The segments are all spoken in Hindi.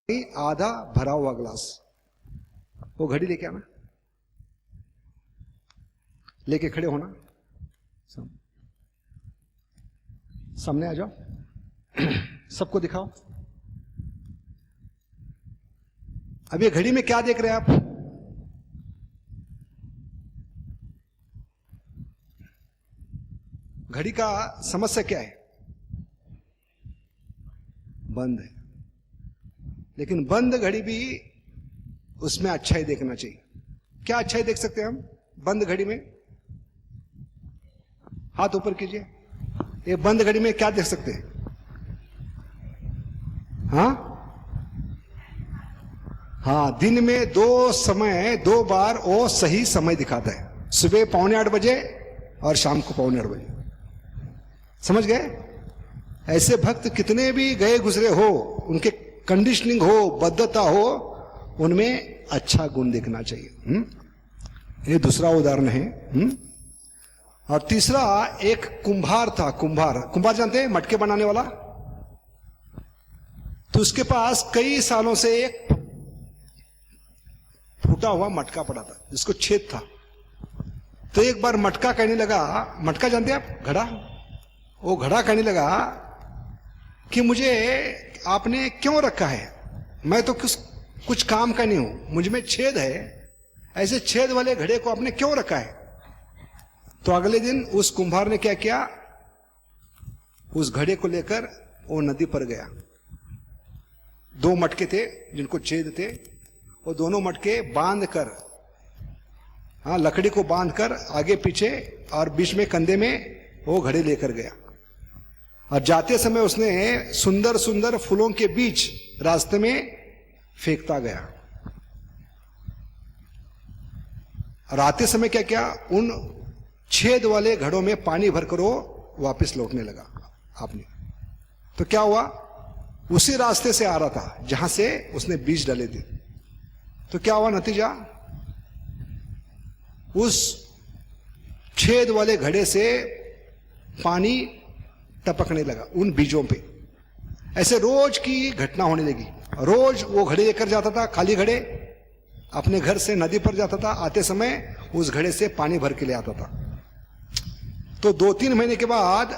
आधा भरा हुआ ग्लास, वो घड़ी लेके आना, लेके खड़े होना, सामने आ जाओ, सबको दिखाओ। अब ये घड़ी में क्या देख रहे हैं आप? घड़ी का समस्या क्या है? बंद है, लेकिन बंद घड़ी भी उसमें अच्छाई देखना चाहिए। क्या अच्छाई देख सकते हैं हम बंद घड़ी में? हाथ ऊपर कीजिए। ये बंद घड़ी में क्या देख सकते हैं? हाँ, दिन में दो बार वो सही समय दिखाता है, सुबह 7:45 बजे और शाम को 7:45 बजे। समझ गए? ऐसे भक्त कितने भी गए गुजरे हो, उनके कंडीशनिंग हो, बद्धता हो, उनमें अच्छा गुण देखना चाहिए। ये दूसरा उदाहरण है। और तीसरा, एक कुंभार था। कुंभार जानते हैं, मटके बनाने वाला। तो उसके पास कई सालों से एक फूटा हुआ मटका पड़ा था, जिसको छेद था। तो एक बार मटका कहने लगा, मटका जानते हैं आप, घड़ा। वो घड़ा कहने लगा कि मुझे आपने क्यों रखा है, मैं तो कुछ काम का नहीं हूं, मुझ में छेद है, ऐसे छेद वाले घड़े को आपने क्यों रखा है? तो अगले दिन उस कुंभार ने क्या किया, उस घड़े को लेकर वो नदी पर गया। 2 मटके थे जिनको छेद थे, वो दोनों मटके बांध कर, हाँ, लकड़ी को बांध कर आगे पीछे और बीच में कंधे में वो घड़े लेकर गया। और जाते समय उसने सुंदर सुंदर फूलों के बीच रास्ते में फेंकता गया। और आते समय क्या किया, उन छेद वाले घड़ों में पानी भरकर वो वापस लौटने लगा आपने। तो क्या हुआ, उसी रास्ते से आ रहा था जहां से उसने बीज डाले थे। तो क्या हुआ नतीजा, उस छेद वाले घड़े से पानी टपकने लगा उन बीजों पे। ऐसे रोज की घटना होने लगी। रोज वो घड़े लेकर जाता था, खाली घड़े, अपने घर से नदी पर जाता था, आते समय उस घड़े से पानी भर के ले आता था। तो 2-3 महीने के बाद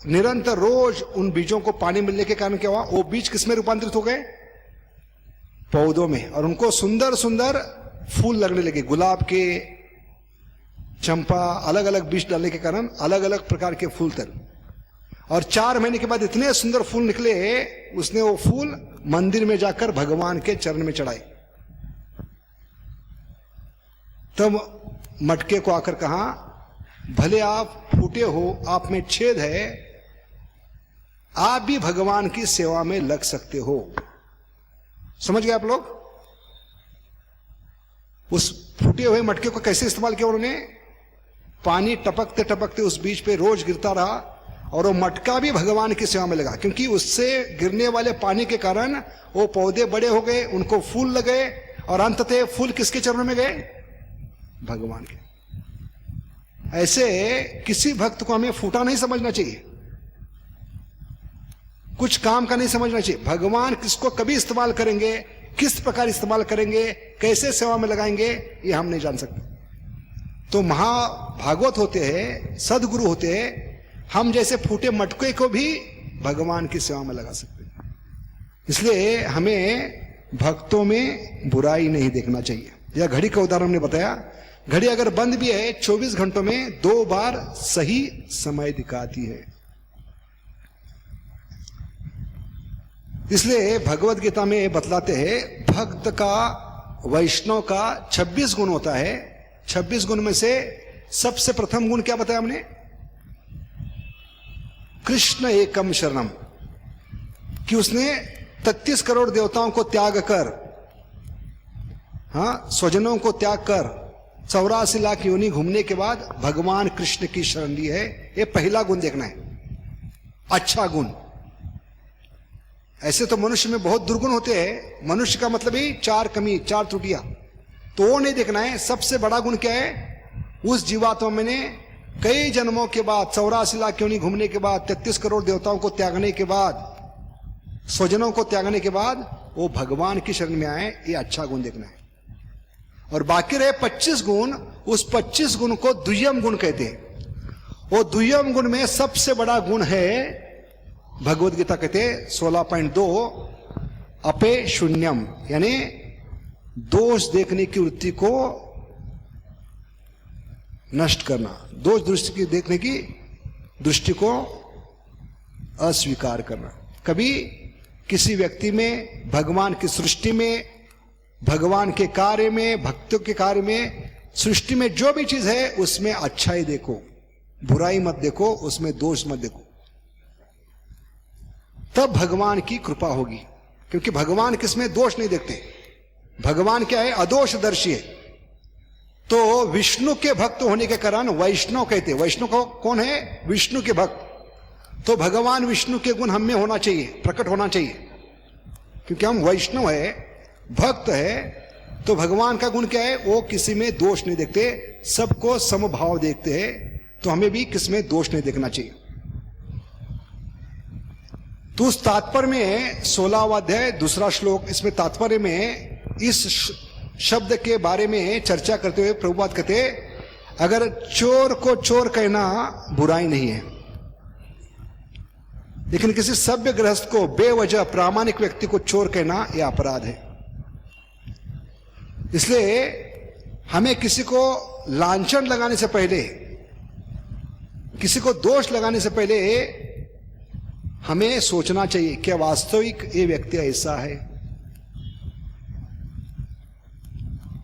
निरंतर रोज उन बीजों को पानी मिलने के कारण क्या हुआ, वो बीज किसमें रूपांतरित हो गए? पौधों में। और उनको सुंदर सुंदर फूल लगने लगे, गुलाब के, चंपा, अलग अलग बीज डालने के कारण अलग अलग प्रकार के फूल थे। और 4 महीने के बाद इतने सुंदर फूल निकले, उसने वो फूल मंदिर में जाकर भगवान के चरण में चढ़ाए। तब मटके को आकर कहा, भले आप फूटे हो, आप में छेद है, आप भी भगवान की सेवा में लग सकते हो। समझ गए आप लोग? उस फूटे हुए मटके को कैसे इस्तेमाल किया उन्होंने? पानी टपकते टपकते उस बीज पे रोज गिरता रहा, और वो मटका भी भगवान की सेवा में लगा, क्योंकि उससे गिरने वाले पानी के कारण वो पौधे बड़े हो गए, उनको फूल लगे, और अंततः फूल किसके चरणों में गए? भगवान के। ऐसे किसी भक्त को हमें फूटा नहीं समझना चाहिए, कुछ काम का नहीं समझना चाहिए। भगवान किसको कभी इस्तेमाल करेंगे, किस प्रकार इस्तेमाल करेंगे, कैसे सेवा में लगाएंगे, ये हम नहीं जान सकते। तो महाभागवत होते हैं, सदगुरु होते हैं, हम जैसे फूटे मटके को भी भगवान की सेवा में लगा सकते हैं। इसलिए हमें भक्तों में बुराई नहीं देखना चाहिए। यह घड़ी का उदाहरण हमने बताया। घड़ी अगर बंद भी है, 24 घंटों में 2 बार सही समय दिखाती है। इसलिए भगवत गीता में बतलाते हैं, भक्त का, वैष्णव का 26 गुण होता है। 26 गुण में से सबसे प्रथम गुण क्या बताया हमने? कृष्ण एकम शरणम, कि उसने 33 करोड़ देवताओं को त्याग कर, हाँ, स्वजनों को त्याग कर 84 लाख योनि घूमने के बाद भगवान कृष्ण की शरण ली है। ये पहला गुण देखना है, अच्छा गुण। ऐसे तो मनुष्य में बहुत दुर्गुण होते हैं। मनुष्य का मतलब ही 4 कमी, 4 त्रुटियां, तो वो नहीं देखना है। सबसे बड़ा गुण क्या है? उस जीवात्मा में ने कई जन्मों के बाद, 84 लाख योनि घूमने के बाद, 33 करोड़ देवताओं को त्यागने के बाद, स्वजनों को त्यागने के बाद वो भगवान की शरण में आए, ये अच्छा गुण देखना है। और बाकी रहे 25 गुण, उस 25 गुण को द्वियम गुण कहते हैं। वो द्वियम गुण में सबसे बड़ा गुण है, भगवद गीता कहते हैं 16.2 अपे शून्यम, यानी दोष देखने की वृत्ति को नष्ट करना, दोष दृष्टि की देखने की दृष्टि को अस्वीकार करना। कभी किसी व्यक्ति में, भगवान की सृष्टि में, भगवान के कार्य में, भक्तों के कार्य में, सृष्टि में जो भी चीज है उसमें अच्छाई देखो, बुराई मत देखो, उसमें दोष मत देखो, तब भगवान की कृपा होगी। क्योंकि भगवान किसमें दोष नहीं देखते, भगवान क्या है, अदोषदर्शी है। तो विष्णु के भक्त होने के कारण वैष्णव कहते हैं। वैष्णव को कौन है, विष्णु के भक्त। तो भगवान विष्णु के गुण हम में होना चाहिए, प्रकट होना चाहिए, क्योंकि हम वैष्णव है, भक्त है। तो भगवान का गुण क्या है, वो किसी में दोष नहीं देखते, सबको समभाव देखते हैं। तो हमें भी किसमें दोष नहीं देखना चाहिए। तो उस तात्पर्य में 16वां अध्याय 2 श्लोक, इसमें तात्पर्य में इस शब्द के बारे में चर्चा करते हुए प्रभुपाद कहते, अगर चोर को चोर कहना बुराई नहीं है, लेकिन किसी सभ्य गृहस्थ को बेवजह प्रामाणिक व्यक्ति को चोर कहना यह अपराध है। इसलिए हमें किसी को लांछन लगाने से पहले, किसी को दोष लगाने से पहले हमें सोचना चाहिए क्या वास्तविक ये व्यक्ति ऐसा है।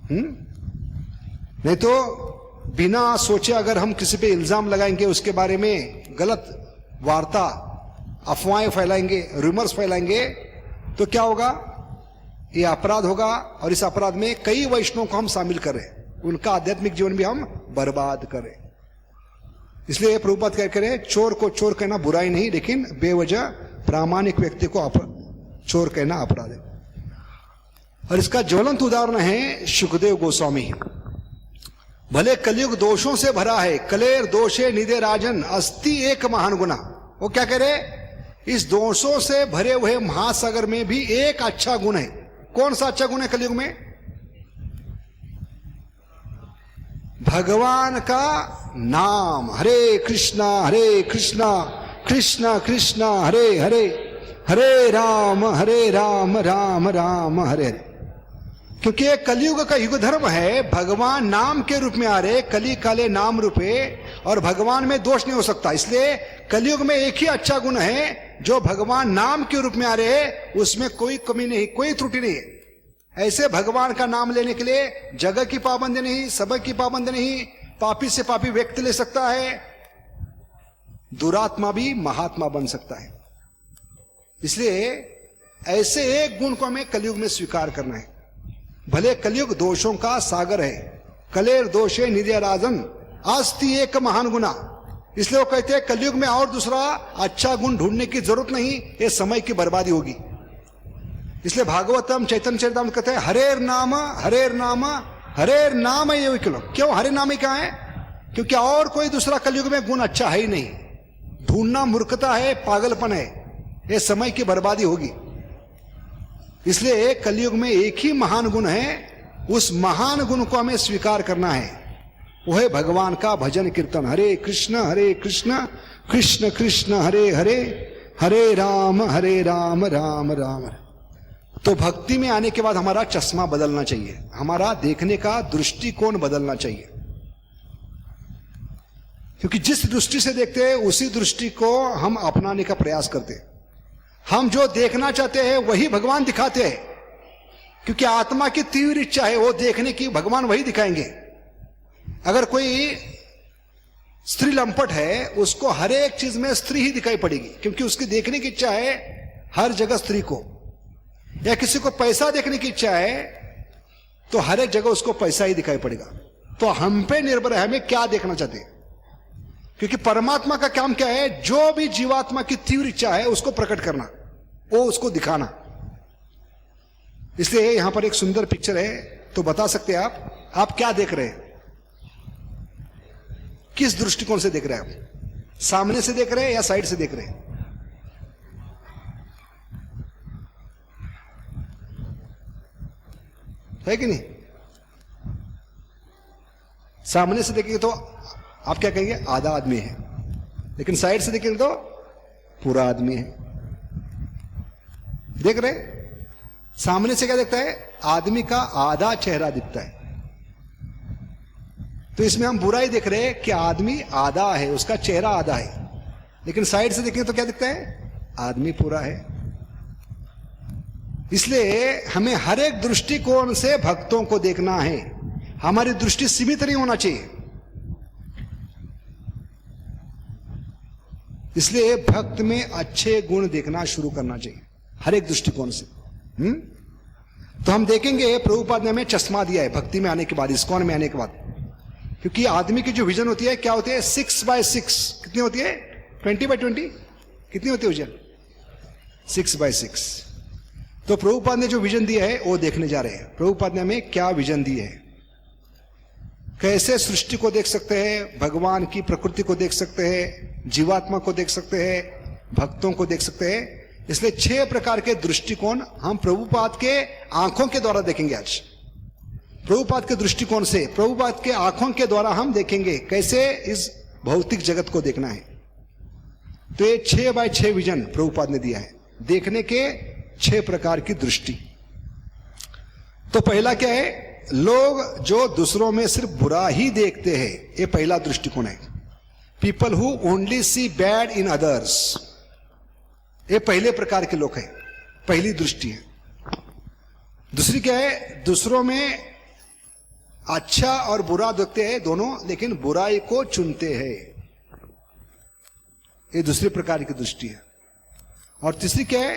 नहीं तो बिना सोचे अगर हम किसी पे इल्जाम लगाएंगे, उसके बारे में गलत वार्ता, अफवाहें फैलाएंगे, रूमर्स फैलाएंगे, तो क्या होगा, ये अपराध होगा। और इस अपराध में कई वैष्णव को हम शामिल करें, उनका आध्यात्मिक जीवन भी हम बर्बाद करें। इसलिए प्रभुपाद क्या करें, चोर को चोर कहना बुराई नहीं, लेकिन बेवजह प्रामाणिक व्यक्ति को चोर कहना अपराध है। और इसका ज्वलंत उदाहरण है सुखदेव गोस्वामी। भले कलयुग दोषों से भरा है, कलेर दोषे निधे राजन अस्ति एक महान गुना। वो क्या कह रहे, इस दोषों से भरे हुए महासागर में भी एक अच्छा गुण है। कौन सा अच्छा गुण है कलयुग में? भगवान का नाम। हरे कृष्णा कृष्ण कृष्ण हरे हरे, हरे राम राम राम हरे हरे। क्योंकि ये कलयुग का युग धर्म है, भगवान नाम के रूप में आ रहे, कली काले नाम रूपे, और भगवान में दोष नहीं हो सकता। इसलिए कलयुग में एक ही अच्छा गुण है, जो भगवान नाम के रूप में आ रहे, उसमें कोई कमी नहीं, कोई त्रुटि नहीं है। ऐसे भगवान का नाम लेने के लिए जगह की पाबंदी नहीं, समय की पाबंदी नहीं, पापी से पापी व्यक्ति ले सकता है, दुरात्मा भी महात्मा बन सकता है। इसलिए ऐसे एक गुण को हमें कलयुग में स्वीकार करना है। भले कलयुग दोषों का सागर है, कलेर दोषे निधे राजन अस्ति एक महान गुना। इसलिए वो कहते हैं कलयुग में और दूसरा अच्छा गुण ढूंढने की जरूरत नहीं, ये समय की बर्बादी होगी। इसलिए भागवतम चैतन्य चरितामृत कहते हैं हरेर नाम हरेर नाम ये विकलो। क्यों हरे नाम ही कहा है? क्योंकि और कोई दूसरा कलयुग में गुण अच्छा है ही नहीं। ढूंढना मूर्खता है, पागलपन है, ये समय की बर्बादी होगी। इसलिए कलयुग में एक ही महान गुण है, उस महान गुण को हमें स्वीकार करना है, वो है भगवान का भजन कीर्तन। हरे कृष्ण कृष्ण कृष्ण हरे हरे, हरे राम राम राम हरे। तो भक्ति में आने के बाद हमारा चश्मा बदलना चाहिए, हमारा देखने का दृष्टिकोण बदलना चाहिए। क्योंकि जिस दृष्टि से देखते हैं उसी दृष्टि को हम अपनाने का प्रयास करते हैं। हम जो देखना चाहते हैं वही भगवान दिखाते हैं, क्योंकि आत्मा की तीव्र इच्छा है वो देखने की, भगवान वही दिखाएंगे। अगर कोई स्त्री लंपट है, उसको हर एक चीज में स्त्री ही दिखाई पड़ेगी, क्योंकि उसकी देखने की इच्छा है हर जगह स्त्री को। या किसी को पैसा देखने की इच्छा है तो हर एक जगह उसको पैसा ही दिखाई पड़ेगा। तो हम पे निर्भर है हमें क्या देखना चाहते हैं, क्योंकि परमात्मा का काम क्या है, जो भी जीवात्मा की तीव्र इच्छा है उसको प्रकट करना, वो उसको दिखाना। इसलिए यहां पर एक सुंदर पिक्चर है, तो बता सकते हैं आप क्या देख रहे हैं, किस दृष्टिकोण से देख रहे हैं आप? सामने से देख रहे हैं या साइड से देख रहे हैं? है कि नहीं? सामने से देखेंगे तो आप क्या कहेंगे? आधा आदमी है, लेकिन साइड से देखेंगे तो पूरा आदमी है। देख रहे? सामने से क्या दिखता है? आदमी का आधा चेहरा दिखता है। तो इसमें हम बुराई देख रहे हैं कि आदमी आधा है, उसका चेहरा आधा है, लेकिन साइड से देखेंगे तो क्या दिखता है? आदमी पूरा है। इसलिए हमें हर एक दृष्टिकोण से भक्तों को देखना है। हमारी दृष्टि सीमित नहीं होना चाहिए। इसलिए भक्त में अच्छे गुण देखना शुरू करना चाहिए हर एक दृष्टिकोण से। तो हम देखेंगे प्रभुपाद ने हमें चश्मा दिया है भक्ति में आने के बाद, इस्कॉन में आने के बाद, क्योंकि आदमी की जो विजन होती है क्या होती है? 6x6। कितनी होती है? 20x20। कितनी होती है विजन? 6x6। तो प्रभुपाद ने जो विजन दिया है वो देखने जा रहे हैं। प्रभुपाद ने हमें क्या विजन दी है, कैसे सृष्टि को देख सकते हैं, भगवान की प्रकृति को देख सकते हैं, जीवात्मा को देख सकते हैं, भक्तों को देख सकते हैं। इसलिए 6 प्रकार के दृष्टिकोण हम प्रभुपाद के आंखों के द्वारा देखेंगे। आज प्रभुपाद के दृष्टिकोण से, प्रभुपाद के आंखों के द्वारा हम देखेंगे कैसे इस भौतिक जगत को देखना है। तो ये 6x6 विजन प्रभुपाद ने दिया है, देखने के 6 प्रकार की दृष्टि। तो पहला क्या है? लोग जो दूसरों में सिर्फ बुरा ही देखते हैं, ये पहला दृष्टिकोण है। People who only see bad in others, ये पहले प्रकार के लोग हैं, पहली दृष्टि है। दूसरी क्या है? दूसरों में अच्छा और बुरा देखते हैं दोनों, लेकिन बुराई को चुनते हैं, ये दूसरी प्रकार की दृष्टि है। और तीसरी क्या है?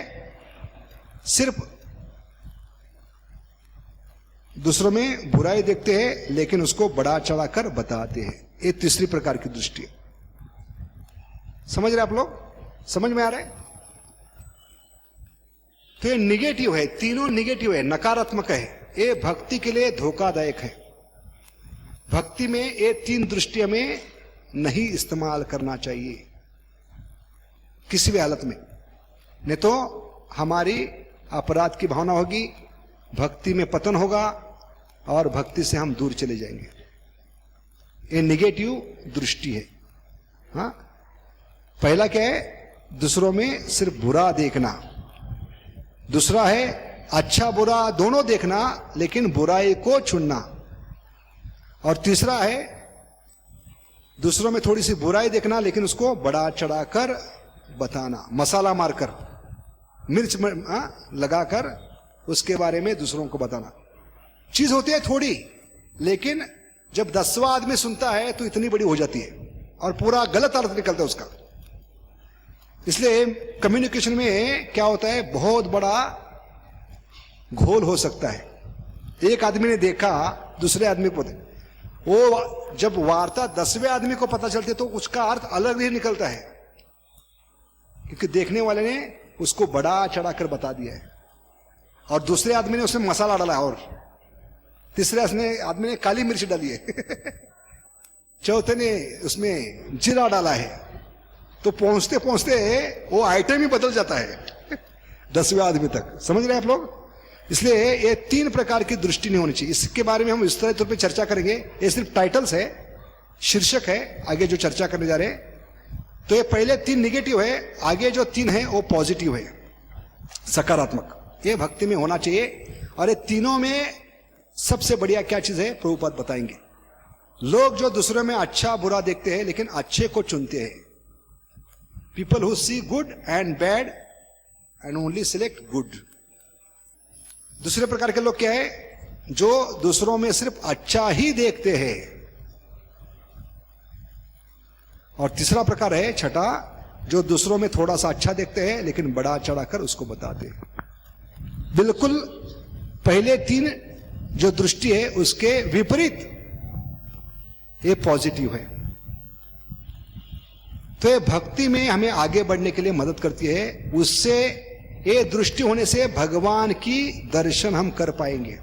सिर्फ दूसरों में बुराई देखते हैं लेकिन उसको बढ़ा चढ़ाकर बताते हैं, ये तीसरी प्रकार की दृष्टि है। समझ रहे आप लोग? समझ में आ रहा है? तो ये निगेटिव है, तीनों निगेटिव है, नकारात्मक है। ये भक्ति के लिए धोखादायक है। भक्ति में ये 3 दृष्टि हमें नहीं इस्तेमाल करना चाहिए किसी भी हालत में, नहीं तो हमारी अपराध की भावना होगी, भक्ति में पतन होगा और भक्ति से हम दूर चले जाएंगे। ये निगेटिव दृष्टि है। हाँ, पहला क्या है? दूसरों में सिर्फ बुरा देखना। दूसरा है अच्छा बुरा दोनों देखना लेकिन बुराई को चुनना। और तीसरा है दूसरों में थोड़ी सी बुराई देखना लेकिन उसको बढ़ा चढ़ाकर बताना, मसाला मारकर, मिर्च लगाकर उसके बारे में दूसरों को बताना। चीज होती है थोड़ी, लेकिन जब 10वां आदमी सुनता है तो इतनी बड़ी हो जाती है और पूरा गलत अर्थ निकलता है उसका। इसलिए कम्युनिकेशन में क्या होता है? बहुत बड़ा घोल हो सकता है। एक आदमी ने देखा दूसरे आदमी को, वो जब वार्ता 10वें आदमी को पता चलती है तो उसका अर्थ अलग ही निकलता है, क्योंकि देखने वाले ने उसको बढ़ा चढ़ाकर बता दिया है और दूसरे आदमी ने उसमें मसाला डाला और तीसरे आदमी ने काली मिर्च डाली है चौथे ने उसमें जीरा डाला है। तो पहुंचते पहुंचते वो आइटम ही बदल जाता है 10वें आदमी तक। समझ रहे हैं आप लोग? इसलिए ये 3 प्रकार की दृष्टि नहीं होनी चाहिए। इसके बारे में हम विस्तारित तौर पे चर्चा करेंगे। ये सिर्फ टाइटल्स है, शीर्षक है, आगे जो चर्चा करने जा रहे हैं। तो ये पहले 3 निगेटिव है, आगे जो 3 है वो पॉजिटिव है, सकारात्मक। ये भक्ति में होना चाहिए। और ये तीनों में सबसे बढ़िया क्या चीज है प्रभुपाद बताएंगे। लोग जो दूसरों में अच्छा बुरा देखते हैं लेकिन अच्छे को चुनते हैं। People who see good and bad and only select good. दूसरे प्रकार के लोग क्या है? जो दूसरों में सिर्फ अच्छा ही देखते हैं। और तीसरा प्रकार है छठा, जो दूसरों में थोड़ा सा अच्छा देखते हैं लेकिन बढ़ा चढ़ाकर उसको बताते हैं। बिल्कुल पहले 3 जो दृष्टि है उसके विपरीत ये पॉजिटिव है। तो ये भक्ति में हमें आगे बढ़ने के लिए मदद करती है। उससे ये दृष्टि होने से भगवान की दर्शन हम कर पाएंगे।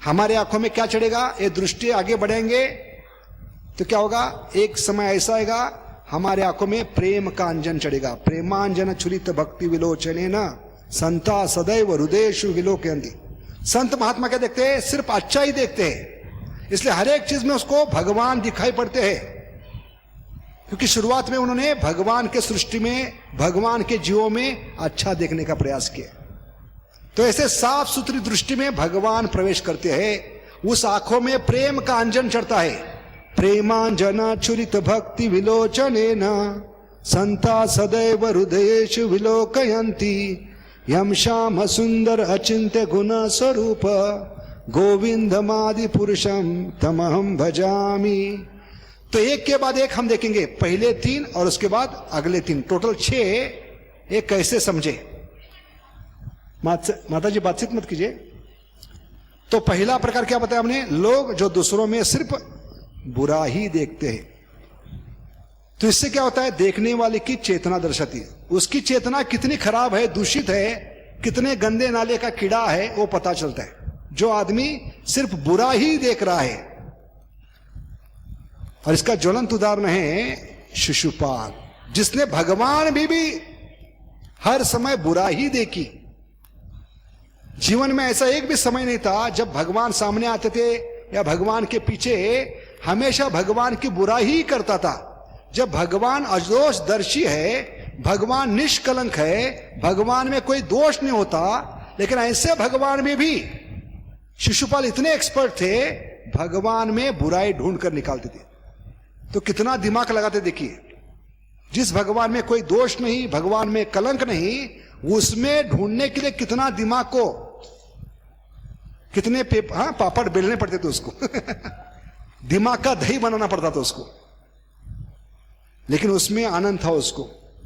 हमारे आंखों में क्या चढ़ेगा? ये दृष्टि आगे बढ़ेंगे तो क्या होगा? एक समय ऐसा आएगा हमारे आंखों में प्रेम का अंजन चढ़ेगा। प्रेमांजन छुरित भक्ति विलोचने न संता सदैव हृदयेषु विलोकयन्ति। संत महात्मा क्या देखते हैं? सिर्फ अच्छा ही देखते हैं, इसलिए हर एक चीज में उसको भगवान दिखाई पड़ते हैं, क्योंकि शुरुआत में उन्होंने भगवान के सृष्टि में, भगवान के जीवों में अच्छा देखने का प्रयास किया। तो ऐसे साफ सुथरी दृष्टि में भगवान प्रवेश करते हैं, उस आंखों में प्रेम का अंजन चढ़ता है। प्रेमांजना चुरित भक्ति विलोचनेन संता सदैव हृदयेषु विलोकयन्ति यम श्याम सुंदर अचिंत्य गुण स्वरूप गोविंदमादि पुरुषम तमहम भजामि। तो एक के बाद एक हम देखेंगे, पहले 3 और उसके बाद अगले 3, टोटल 6। एक कैसे समझे? माता जी बातचीत मत कीजिए। तो पहला प्रकार क्या बताया हमने? लोग जो दूसरों में सिर्फ बुरा ही देखते हैं। तो इससे क्या होता है? देखने वाले की चेतना दर्शाती है, उसकी चेतना कितनी खराब है, दूषित है, कितने गंदे नाले का कीड़ा है, वो पता चलता है। जो आदमी सिर्फ बुरा ही देख रहा है, और इसका ज्वलंत उदाहरण है शिशुपाल, जिसने भगवान भी हर समय बुरा ही देखी। जीवन में ऐसा एक भी समय नहीं था जब भगवान सामने आते थे या भगवान के पीछे, हमेशा भगवान की बुराई ही करता था। जब भगवान अदोष दर्शी है, भगवान निष्कलंक है, भगवान में कोई दोष नहीं होता, लेकिन ऐसे भगवान में भी शिशुपाल इतने एक्सपर्ट थे, भगवान में बुराई ढूंढ कर निकालते थे। तो कितना दिमाग लगाते देखिए, जिस भगवान में कोई दोष नहीं, भगवान में कलंक नहीं, उसमें ढूंढने के लिए कितना दिमाग को, कितने पापड़ बेलने पड़ते थे उसको दिमाग का दही बनाना पड़ता था उसको, लेकिन उसमें आनंद था उसको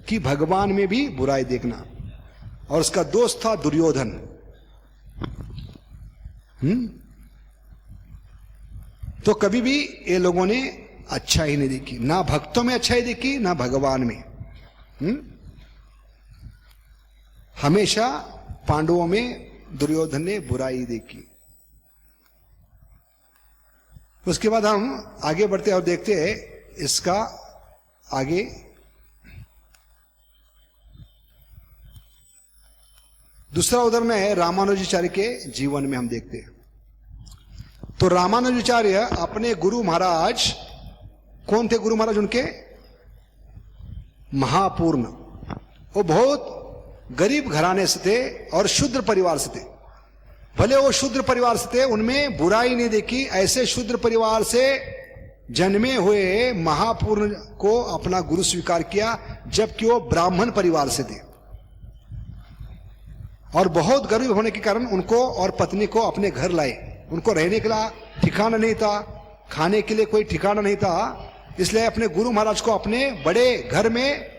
कि भगवान में भी बुराई देखना। और उसका दोस्त था दुर्योधन। तो कभी भी ये लोगों ने अच्छा ही नहीं देखी, ना भक्तों में अच्छाई देखी, ना भगवान में। हमेशा पांडवों में दुर्योधन ने बुराई देखी। उसके बाद हम आगे बढ़ते और देखते हैं इसका आगे। दूसरा उदाहरण है रामानुजाचार्य के जीवन में हम देखते हैं। तो रामानुजाचार्य अपने गुरु महाराज, कौन थे गुरु महाराज उनके? महापूर्ण। वो बहुत गरीब घराने से थे और शूद्र परिवार से थे। भले वो शूद्र परिवार से थे, उनमें बुराई नहीं देखी। ऐसे शूद्र परिवार से जन्मे हुए महापूर्ण को अपना गुरु स्वीकार किया, जबकि वो ब्राह्मण परिवार से थे। और बहुत गरीब होने के कारण उनको और पत्नी को अपने घर लाए। उनको रहने के लिए ठिकाना नहीं था, खाने के लिए कोई ठिकाना नहीं था, इसलिए अपने गुरु महाराज को अपने बड़े घर में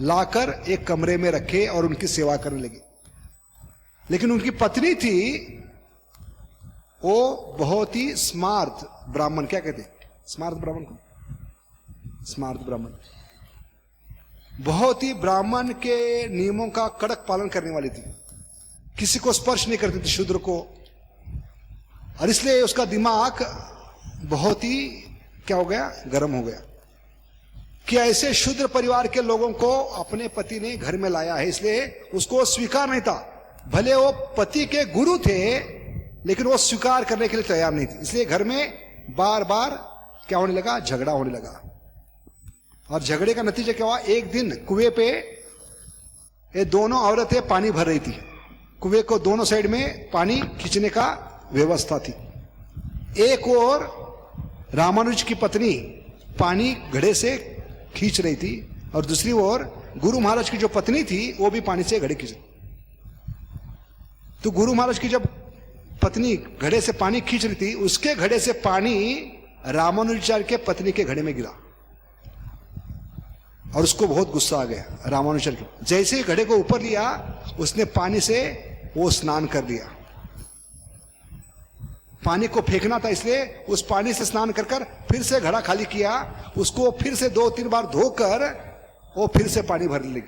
लाकर एक कमरे में रखे और उनकी सेवा करने लगे। लेकिन उनकी पत्नी थी, वो बहुत ही स्मार्ट ब्राह्मण, क्या कहते हैं स्मार्ट ब्राह्मण को? स्मार्ट ब्राह्मण, बहुत ही ब्राह्मण के नियमों का कड़क पालन करने वाली थी। किसी को स्पर्श नहीं करती थी, शूद्र को। और इसलिए उसका दिमाग बहुत ही क्या हो गया, गर्म हो गया कि ऐसे शूद्र परिवार के लोगों को अपने पति ने घर में लाया है, इसलिए उसको स्वीकार नहीं था। भले वो पति के गुरु थे, लेकिन वो स्वीकार करने के लिए तैयार नहीं थी। इसलिए घर में बार बार क्या होने लगा, झगड़ा होने लगा। और झगड़े का नतीजा क्या हुआ? एक दिन कुएं पे ये दोनों औरतें पानी भर रही थी। कुएं को दोनों साइड में पानी खींचने का व्यवस्था थी। एक और रामानुज की पत्नी पानी घड़े से खींच रही थी, और दूसरी ओर गुरु महाराज की जो पत्नी थी वो भी पानी से घड़े खींच रही। तो गुरु महाराज की जब पत्नी घड़े से पानी खींच रही थी, उसके घड़े से पानी रामानुजाचार्य के पत्नी के घड़े में गिरा और उसको बहुत गुस्सा आ गया रामानुजाचार्य को। जैसे ही घड़े को ऊपर लिया, उसने पानी से वो स्नान कर लिया। पानी को फेंकना था, इसलिए उस पानी से स्नान कर कर फिर से घड़ा खाली किया, उसको फिर से 2-3 बार धोकर वो फिर से पानी भर लगी।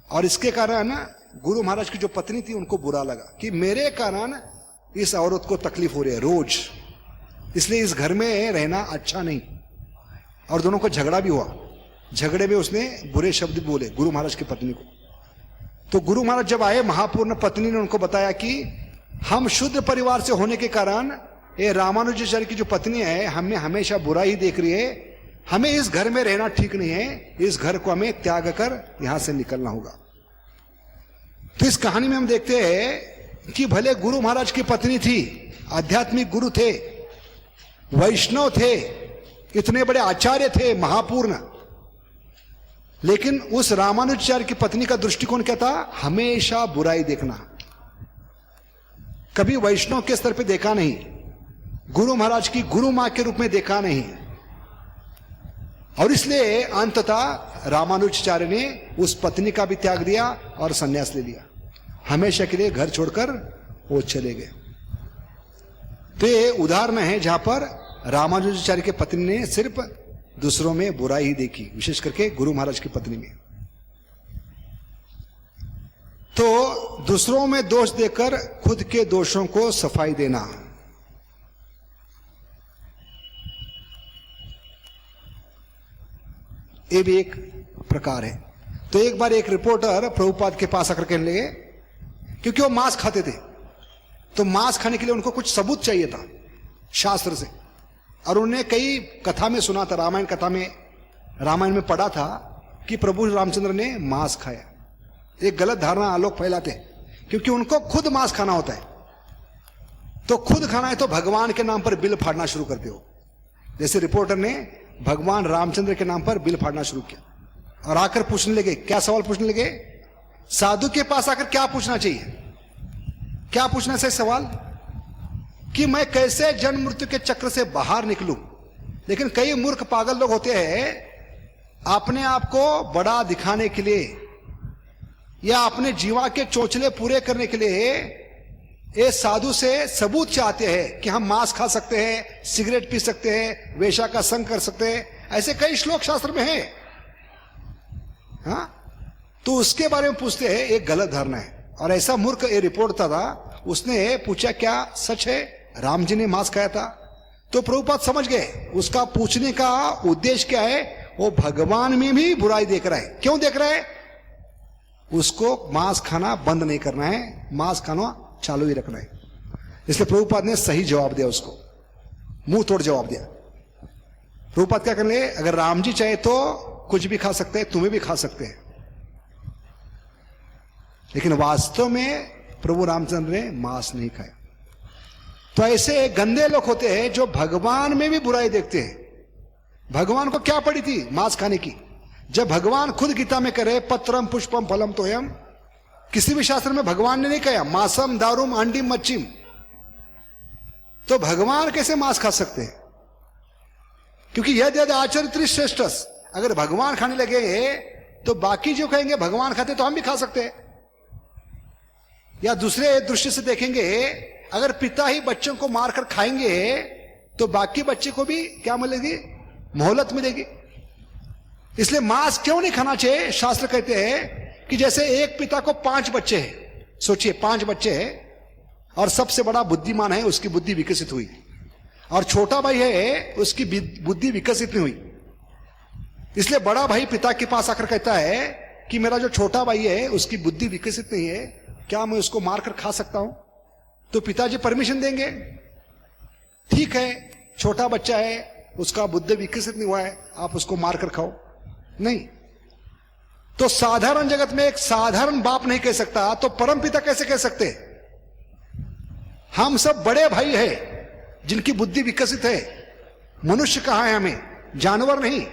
और इसके कारण गुरु महाराज की जो पत्नी थी उनको बुरा लगा कि मेरे कारण इस औरत को तकलीफ हो रही है रोज, इसलिए इस घर में रहना अच्छा नहीं। और दोनों को झगड़ा भी हुआ। झगड़े में उसने बुरे शब्द बोले गुरु महाराज की पत्नी को। तो गुरु महाराज जब आए, महापूर्ण पत्नी ने उनको बताया कि हम शुद्ध परिवार से होने के कारण ये रामानुजाचार्य की जो पत्नी है हमें हमेशा बुरा ही देख रही है। हमें इस घर में रहना ठीक नहीं है, इस घर को हमें त्याग कर यहां से निकलना होगा। तो इस कहानी में हम देखते हैं कि भले गुरु महाराज की पत्नी थी, आध्यात्मिक गुरु थे, वैष्णव थे, इतने बड़े आचार्य थे, महापूर्ण, लेकिन उस रामानुजाचार्य की पत्नी का दृष्टिकोण क्या था? हमेशा बुराई देखना। कभी वैष्णव के स्तर पे देखा नहीं, गुरु महाराज की गुरु मां के रूप में देखा नहीं, और इसलिए अंततः रामानुजाचार्य ने उस पत्नी का भी त्याग दिया और संन्यास ले लिया। हमेशा के लिए घर छोड़कर वो चले गए। तो ये उदाहरण है जहां पर रामानुजाचार्य की पत्नी ने सिर्फ दूसरों में बुराई ही देखी, विशेष करके गुरु महाराज की पत्नी में। तो दूसरों में दोष देकर खुद के दोषों को सफाई देना, ये भी एक प्रकार है। तो एक बार एक रिपोर्टर प्रभुपाद के पास आकर कहने लगे, क्योंकि वो मांस खाते थे, तो मांस खाने के लिए उनको कुछ सबूत चाहिए था शास्त्र से, और उन्होंने कई कथा में सुना था, रामायण कथा में, रामायण में पढ़ा था कि प्रभु रामचंद्र ने मांस खाया। एक गलत धारणा लोग फैलाते हैं, क्योंकि उनको खुद मांस खाना होता है, तो खुद खाना है तो भगवान के नाम पर बिल फाड़ना शुरू करते हो। जैसे रिपोर्टर ने भगवान रामचंद्र के नाम पर बिल फाड़ना शुरू किया और आकर पूछने लगे, क्या सवाल पूछने लगे? साधु के पास आकर क्या पूछना चाहिए? क्या पूछना चाहिए सवाल? कि मैं कैसे जन्म मृत्यु के चक्र से बाहर निकलूं। लेकिन कई मूर्ख पागल लोग होते हैं, अपने आप को बड़ा दिखाने के लिए या अपने जीवा के चोचले पूरे करने के लिए ये साधु से सबूत चाहते हैं कि हम मांस खा सकते हैं, सिगरेट पी सकते हैं, वेश्या का संग कर सकते हैं। ऐसे कई श्लोक शास्त्र में है। हाँ, तो उसके बारे में पूछते हैं, एक गलत धारणा है। और ऐसा मूर्ख ये रिपोर्ट था, उसने पूछा क्या सच है राम जी ने मांस खाया था? तो प्रभुपाद समझ गए उसका पूछने का उद्देश्य क्या है। वो भगवान में भी बुराई देख रहा है। क्यों देख रहा है? उसको मांस खाना बंद नहीं करना है, मांस खाना चालू ही रखना है। इसलिए प्रभुपाद ने सही जवाब दिया, उसको मुंह तोड़ जवाब दिया। प्रभुपाद क्या करने, अगर राम जी चाहे तो कुछ भी खा सकते हैं, तुम्हें भी खा सकते हैं, लेकिन वास्तव में प्रभु रामचंद्र ने मांस नहीं खाया। तो ऐसे गंदे लोग होते हैं जो भगवान में भी बुराई देखते हैं। भगवान को क्या पड़ी थी मांस खाने की? जब भगवान खुद गीता में करे पत्रम पुष्पम फलम तोयम, किसी भी शास्त्र में भगवान ने नहीं कहा मांसम दारुम अंडिम मच्छिम। तो भगवान कैसे मांस खा सकते हैं? क्योंकि यदि आचरित श्रेष्ठ, अगर भगवान खाने लगे तो बाकी जो कहेंगे भगवान खाते तो हम भी खा सकते हैं। या दूसरे दृष्टि से देखेंगे, अगर पिता ही बच्चों को मारकर खाएंगे तो बाकी बच्चे को भी क्या मिलेगी? मोहलत मिलेगी। इसलिए मांस क्यों नहीं खाना चाहिए? शास्त्र कहते हैं कि जैसे एक पिता को 5 बच्चे हैं, सोचिए 5 बच्चे हैं, और सबसे बड़ा बुद्धिमान है, उसकी बुद्धि विकसित हुई, और छोटा भाई है, उसकी बुद्धि विकसित नहीं हुई। इसलिए बड़ा भाई पिता के पास आकर कहता है कि मेरा जो छोटा भाई है उसकी बुद्धि विकसित नहीं है, क्या मैं उसको मारकर खा सकता हूं? तो पिताजी परमिशन देंगे, ठीक है छोटा बच्चा है, उसका बुद्धि विकसित नहीं हुआ है, आप उसको मारकर खाओ। नहीं, तो साधारण जगत में एक साधारण बाप नहीं कह सकता, तो परम पिता कैसे कह सकते? हम सब बड़े भाई हैं जिनकी बुद्धि विकसित है। मनुष्य कहां है हमें? जानवर नहीं।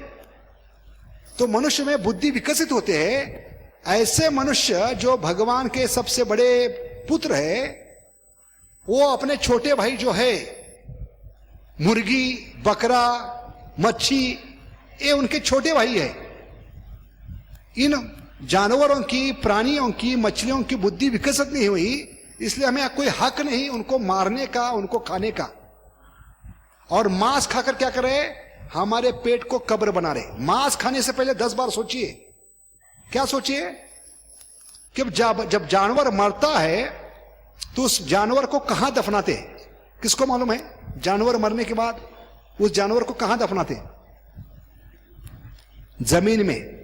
तो मनुष्य में बुद्धि विकसित होते हैं। ऐसे मनुष्य जो भगवान के सबसे बड़े पुत्र है, वो अपने छोटे भाई जो है, मुर्गी, बकरा, मच्छी, ये उनके छोटे भाई है। इन जानवरों की, प्राणियों की, मछलियों की बुद्धि विकसित नहीं हुई, इसलिए हमें कोई हक नहीं उनको मारने का, उनको खाने का। और मांस खाकर क्या करे? हमारे पेट को कब्र बना रहे। मांस खाने से पहले 10 बार सोचिए। क्या सोचिए कि जब जानवर मरता है तो उस जानवर को कहां दफनाते? किसको मालूम है? जानवर मरने के बाद उस जानवर को कहां दफनाते? जमीन में।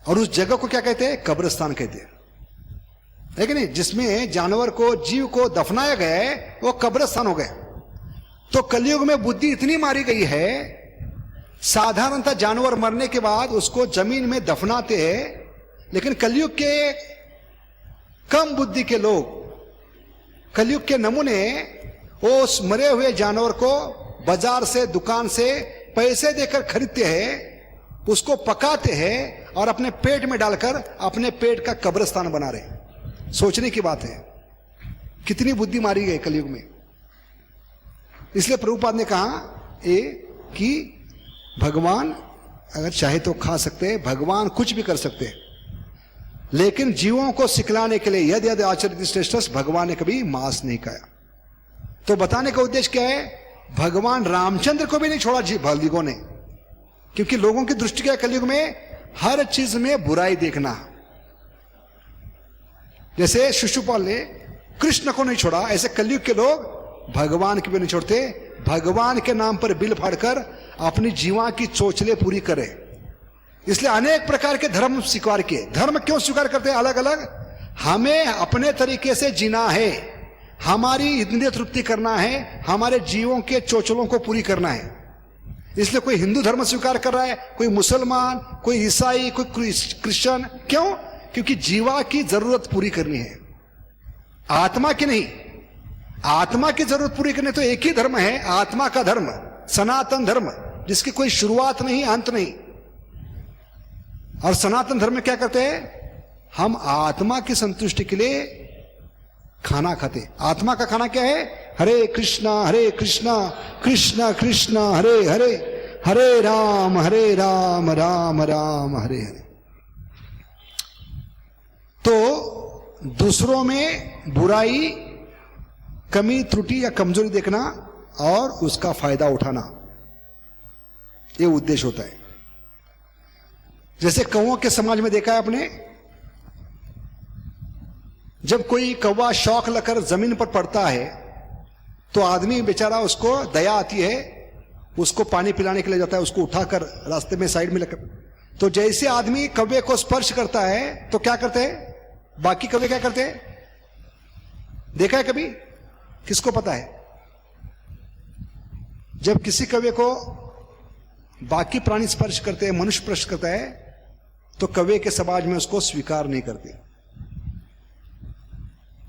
और उस जगह को क्या कहते हैं? कब्रिस्तान कहते हैं। है कि नहीं, जिसमें जानवर को, जीव को दफनाया गया है, वो कब्रिस्तान हो गए। तो कलयुग में बुद्धि इतनी मारी गई है, साधारणतः जानवर मरने के बाद उसको जमीन में दफनाते हैं, लेकिन कलयुग के कम बुद्धि के लोग, कलयुग के नमूने, वो उस मरे हुए जानवर को बाजार से, दुकान से पैसे देकर खरीदते हैं, उसको पकाते हैं और अपने पेट में डालकर अपने पेट का कब्रिस्तान बना रहे। सोचने की बात है, कितनी बुद्धि मारी गई कलयुग में। इसलिए प्रभुपाद ने कहा कि भगवान अगर चाहे तो खा सकते हैं, भगवान कुछ भी कर सकते हैं, लेकिन जीवों को सिखलाने के लिए यदि यदि आचरित श्रेष्ठ, भगवान ने कभी मांस नहीं खाया। तो बताने का उद्देश्य क्या है, भगवान रामचंद्र को भी नहीं छोड़ा भक्तों ने, क्योंकि लोगों की दृष्टि क्या है कलयुग में, हर चीज में बुराई देखना। जैसे शिशुपाल ने कृष्ण को नहीं छोड़ा, ऐसे कलयुग के लोग भगवान को भी नहीं छोड़ते। भगवान के नाम पर बिल फाड़कर अपनी जीवा की चोचले पूरी करे। इसलिए अनेक प्रकार के धर्म स्वीकार किए। धर्म क्यों स्वीकार करते हैं अलग अलग? हमें अपने तरीके से जीना है, हमारी इंद्रिय तृप्ति करना है, हमारे जीवों के चोचलों को पूरी करना है। इसलिए कोई हिंदू धर्म स्वीकार कर रहा है, कोई मुसलमान, कोई ईसाई, कोई क्रिश्चियन। क्यों? क्योंकि जीवा की जरूरत पूरी करनी है, आत्मा की नहीं। आत्मा की जरूरत पूरी करनी तो एक ही धर्म है, आत्मा का धर्म, सनातन धर्म, जिसकी कोई शुरुआत नहीं, अंत नहीं। और सनातन धर्म में क्या करते हैं, हम आत्मा की संतुष्टि के लिए खाना खाते। आत्मा का खाना क्या है? हरे कृष्णा कृष्णा कृष्णा हरे हरे, हरे राम राम राम हरे हरे। तो दूसरों में बुराई, कमी, त्रुटि या कमजोरी देखना और उसका फायदा उठाना, यह उद्देश्य होता है। जैसे कौओं के समाज में देखा है आपने, जब कोई कौवा शौक लेकर जमीन पर पड़ता है तो आदमी बेचारा, उसको दया आती है, उसको पानी पिलाने के लिए जाता है, उसको उठाकर रास्ते में साइड में लेकर। तो जैसे आदमी कौवे को स्पर्श करता है तो क्या करते हैं, बाकी कौवे क्या करते हैं? देखा है कभी? किसको पता है? जब किसी कौवे को बाकी प्राणी स्पर्श करते हैं, मनुष्य स्पर्श करता है, तो कौवे के समाज में उसको स्वीकार नहीं करते।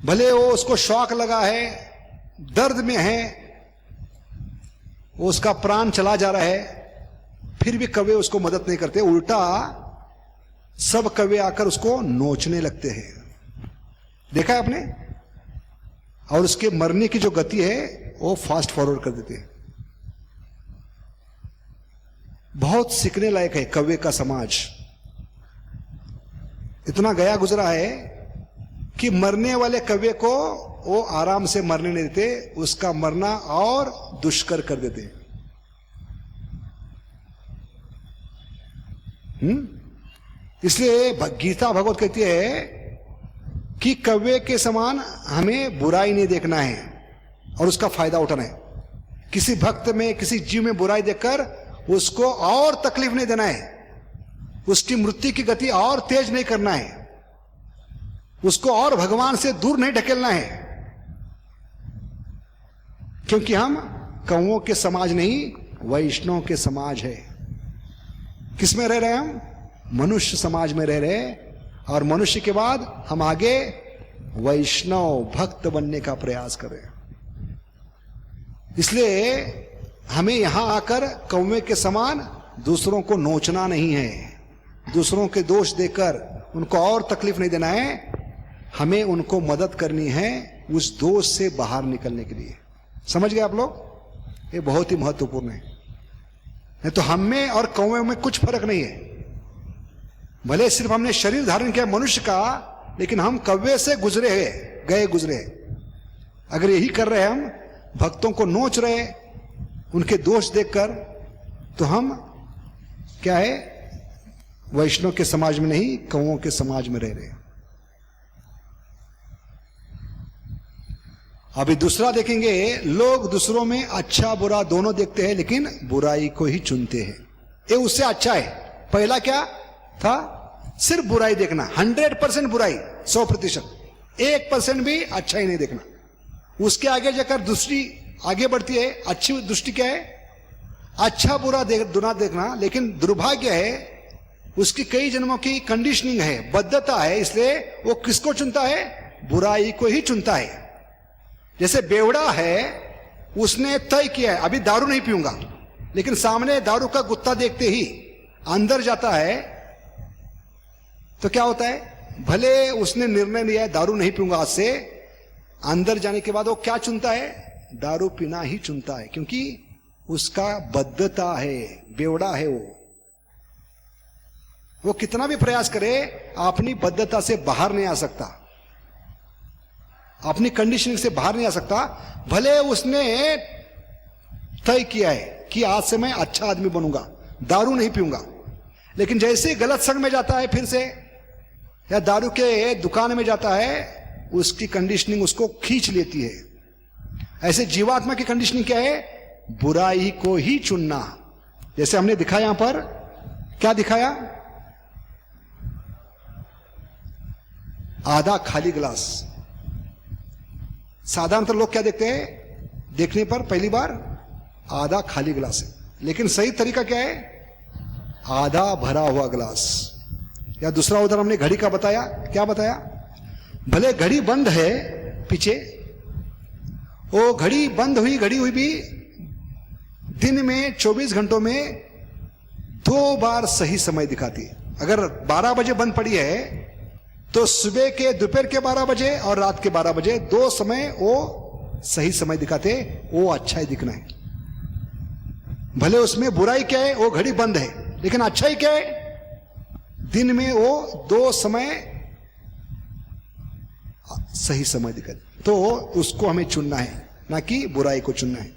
भले वो उसको शौक लगा है, दर्द में है, वो उसका प्राण चला जा रहा है, फिर भी कौवे उसको मदद नहीं करते। उल्टा सब कौवे आकर उसको नोचने लगते हैं। देखा है आपने? और उसके मरने की जो गति है वो फास्ट फॉरवर्ड कर देते हैं। बहुत सीखने लायक है कौवे का समाज। इतना गया गुजरा है कि मरने वाले कौवे को वो आराम से मरने नहीं देते, उसका मरना और दुष्कर कर देते हैं। इसलिए गीता भगवत कहती है कि कौवे के समान हमें बुराई नहीं देखना है और उसका फायदा उठाना है। किसी भक्त में, किसी जीव में बुराई देखकर उसको और तकलीफ नहीं देना है, उसकी मृत्यु की गति और तेज नहीं करना है, उसको और भगवान से दूर नहीं ढकेलना है। क्योंकि हम कौवों के समाज नहीं, वैष्णव के समाज है। किसमें रह रहे हैं हम? मनुष्य समाज में रह रहे हैं। और मनुष्य के बाद हम आगे वैष्णव भक्त बनने का प्रयास कर रहे हैं। इसलिए हमें यहां आकर कौवे के समान दूसरों को नोचना नहीं है, दूसरों के दोष देकर उनको और तकलीफ नहीं देना है। हमें उनको मदद करनी है उस दोष से बाहर निकलने के लिए। समझ गए आप लोग? ये बहुत ही महत्वपूर्ण है। नहीं तो हम में और कौवे में कुछ फर्क नहीं है। भले सिर्फ हमने शरीर धारण किया मनुष्य का, लेकिन हम कौवे से गुजरे हैं, गए गुजरे। अगर यही कर रहे हैं, हम भक्तों को नोच रहे उनके दोष देखकर, तो हम क्या है, वैष्णव के समाज में नहीं, कौवों के समाज में रह रहे हैं। अभी दूसरा देखेंगे, लोग दूसरों में अच्छा बुरा दोनों देखते हैं, लेकिन बुराई को ही चुनते हैं। ये उससे अच्छा है। पहला क्या था? सिर्फ बुराई देखना, 100% बुराई, 100%। 1% भी अच्छा ही नहीं देखना। उसके आगे जाकर दूसरी आगे बढ़ती है, अच्छी दृष्टि क्या है, अच्छा बुरा दोनों देखना। लेकिन दुर्भाग्य है उसकी कई जन्मों की कंडीशनिंग है, बद्धता है, इसलिए वो किसको चुनता है, बुराई को ही चुनता है। जैसे बेवड़ा है, उसने तय किया है अभी दारू नहीं पीऊंगा, लेकिन सामने दारू का गुत्ता देखते ही अंदर जाता है तो क्या होता है, भले उसने निर्णय लिया है दारू नहीं पीऊंगा आज से, अंदर जाने के बाद वो क्या चुनता है, दारू पीना ही चुनता है, क्योंकि उसका बद्धता है, बेवड़ा है वो कितना भी प्रयास करे अपनी बद्धता से बाहर नहीं आ सकता, अपनी कंडीशनिंग से बाहर नहीं आ सकता। भले उसने तय किया है कि आज से मैं अच्छा आदमी बनूंगा, दारू नहीं पीऊंगा, लेकिन जैसे ही गलत संग में जाता है फिर से, या दारू के दुकान में जाता है, उसकी कंडीशनिंग उसको खींच लेती है। ऐसे जीवात्मा की कंडीशनिंग क्या है, बुराई को ही चुनना। जैसे हमने दिखाया यहां पर, क्या दिखाया, आधा खाली गिलास। साधारणतः लोग क्या देखते हैं, देखने पर पहली बार आधा खाली गिलास है, लेकिन सही तरीका क्या है, आधा भरा हुआ गिलास। या दूसरा उदाहरण हमने घड़ी का बताया, क्या बताया, भले घड़ी बंद है पीछे, वो घड़ी बंद हुई घड़ी हुई भी दिन में 24 घंटों में 2 बार सही समय दिखाती है। अगर 12 बजे बंद पड़ी है तो सुबह के, दोपहर के 12 बजे और रात के 12 बजे 2 समय वो सही समय दिखाते, वो अच्छा ही दिखना है। भले उसमें बुराई क्या है, वो घड़ी बंद है, लेकिन अच्छा ही क्या है, दिन में वो 2 समय सही समय दिखाते। तो उसको हमें चुनना है, ना कि बुराई को चुनना है।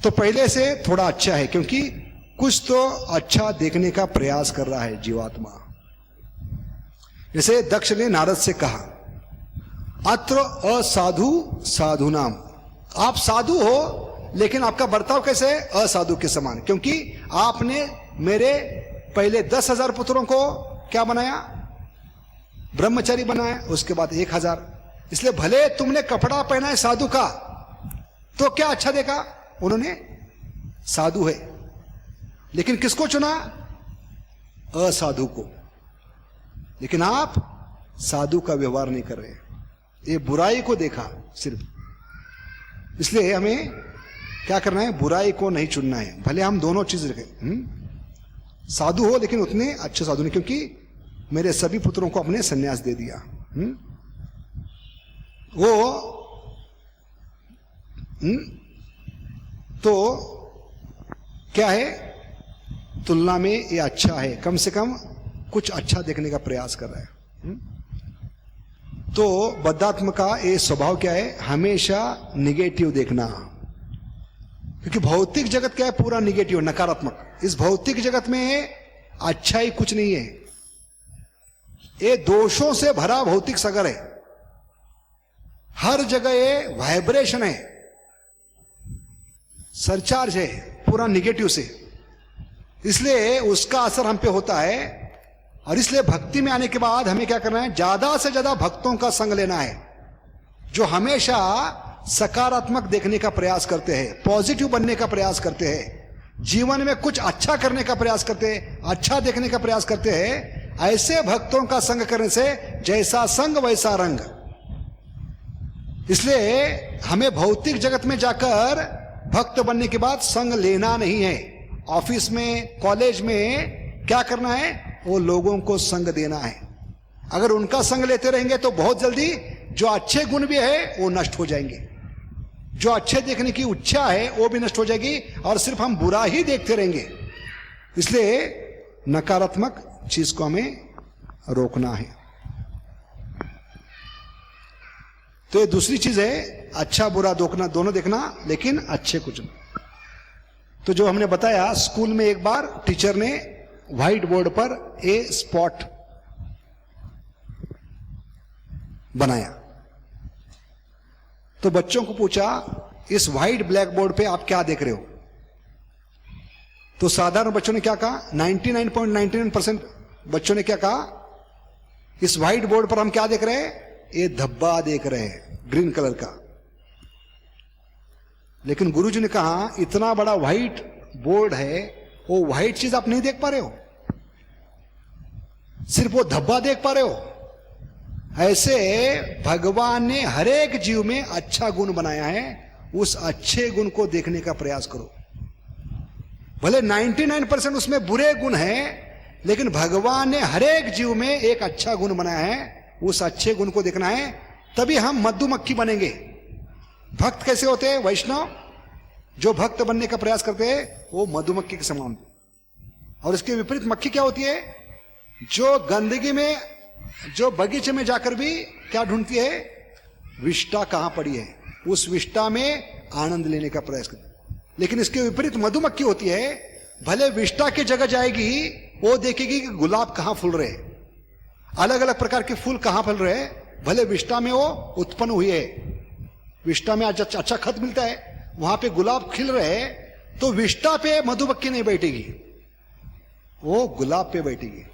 तो पहले से थोड़ा अच्छा है, क्योंकि कुछ तो अच्छा देखने का प्रयास कर रहा है जीवात्मा। जैसे दक्ष ने नारद से कहा, अत्र असाधु साधु नाम, आप साधु हो लेकिन आपका बर्ताव कैसे है, असाधु के समान, क्योंकि आपने मेरे पहले 10,000 पुत्रों को क्या बनाया, ब्रह्मचारी बनाया, उसके बाद 1,000। इसलिए भले तुमने कपड़ा पहना है साधु का, तो क्या अच्छा देखा, उन्होंने साधु है, लेकिन किसको चुना, असाधु को। लेकिन आप साधु का व्यवहार नहीं कर रहे, ये बुराई को देखा सिर्फ। इसलिए हमें क्या करना है, बुराई को नहीं चुनना है। भले हम दोनों चीज रखें, साधु हो लेकिन उतने अच्छे साधु नहीं, क्योंकि मेरे सभी पुत्रों को अपने सन्यास दे दिया। तो क्या है, तुलना में ये अच्छा है, कम से कम कुछ अच्छा देखने का प्रयास कर रहा है। तो बद्धात्म का ये स्वभाव क्या है, हमेशा निगेटिव देखना, क्योंकि भौतिक जगत क्या है, पूरा निगेटिव, नकारात्मक। इस भौतिक जगत में अच्छा ही कुछ नहीं है, ये दोषों से भरा भौतिक सागर है। हर जगह ये वाइब्रेशन है, सरचार्ज है, पूरा निगेटिव से, इसलिए उसका असर हम पे होता है। और इसलिए भक्ति में आने के बाद हमें क्या करना है, ज्यादा से ज्यादा भक्तों का संग लेना है, जो हमेशा सकारात्मक देखने का प्रयास करते हैं, पॉजिटिव बनने का प्रयास करते हैं, जीवन में कुछ अच्छा करने का प्रयास करते हैं, अच्छा देखने का प्रयास करते हैं। ऐसे भक्तों का संग करने से जैसा संग वैसा रंग। इसलिए हमें भौतिक जगत में जाकर भक्त बनने के बाद संग लेना नहीं है। ऑफिस में, कॉलेज में क्या करना है, वो लोगों को संग देना है। अगर उनका संग लेते रहेंगे तो बहुत जल्दी जो अच्छे गुण भी है वो नष्ट हो जाएंगे, जो अच्छे देखने की इच्छा है वो भी नष्ट हो जाएगी, और सिर्फ हम बुरा ही देखते रहेंगे। इसलिए नकारात्मक चीज को हमें रोकना है। तो ये दूसरी चीज है, अच्छा बुरा दोनों देखना, लेकिन अच्छे कुछ नहीं। तो जो हमने बताया, स्कूल में एक बार टीचर ने व्हाइट बोर्ड पर ए स्पॉट बनाया, तो बच्चों को पूछा, इस व्हाइट ब्लैक बोर्ड पे आप क्या देख रहे हो? तो साधारण बच्चों ने क्या कहा, 99.99% बच्चों ने क्या कहा, इस व्हाइट बोर्ड पर हम क्या देख रहे हैं? ये धब्बा देख रहे हैं ग्रीन कलर का। लेकिन गुरुजी ने कहा इतना बड़ा व्हाइट बोर्ड है, वो व्हाइट चीज आप नहीं देख पा रहे हो, सिर्फ वो धब्बा देख पा रहे हो। ऐसे भगवान ने हर एक जीव में अच्छा गुण बनाया है, उस अच्छे गुण को देखने का प्रयास करो। भले 99% उसमें बुरे गुण हैं, लेकिन भगवान ने हर एक जीव में एक अच्छा गुण बनाया है, उस अच्छे गुण को देखना है, तभी हम मधुमक्खी बनेंगे। भक्त कैसे होते हैं? वैष्णव जो भक्त बनने का प्रयास करते हैं वो मधुमक्खी के समान। और इसके विपरीत मक्खी क्या होती है? जो गंदगी में, जो बगीचे में जाकर भी क्या ढूंढती है? विष्ठा कहां पड़ी है, उस विष्ठा में आनंद लेने का प्रयास करती है। लेकिन इसके विपरीत मधुमक्खी होती है, भले विष्ठा की जगह जाएगी, वो देखेगी कि गुलाब कहां फूल रहे, अलग अलग प्रकार के फूल कहां फल रहे, भले विष्ठा में वो उत्पन्न हुई है, विष्ठा में अच्छा खत मिलता है, वहां पे गुलाब खिल रहे, तो विष्ठा पे मधुमक्खी नहीं बैठेगी, वो गुलाब पे बैठेगी।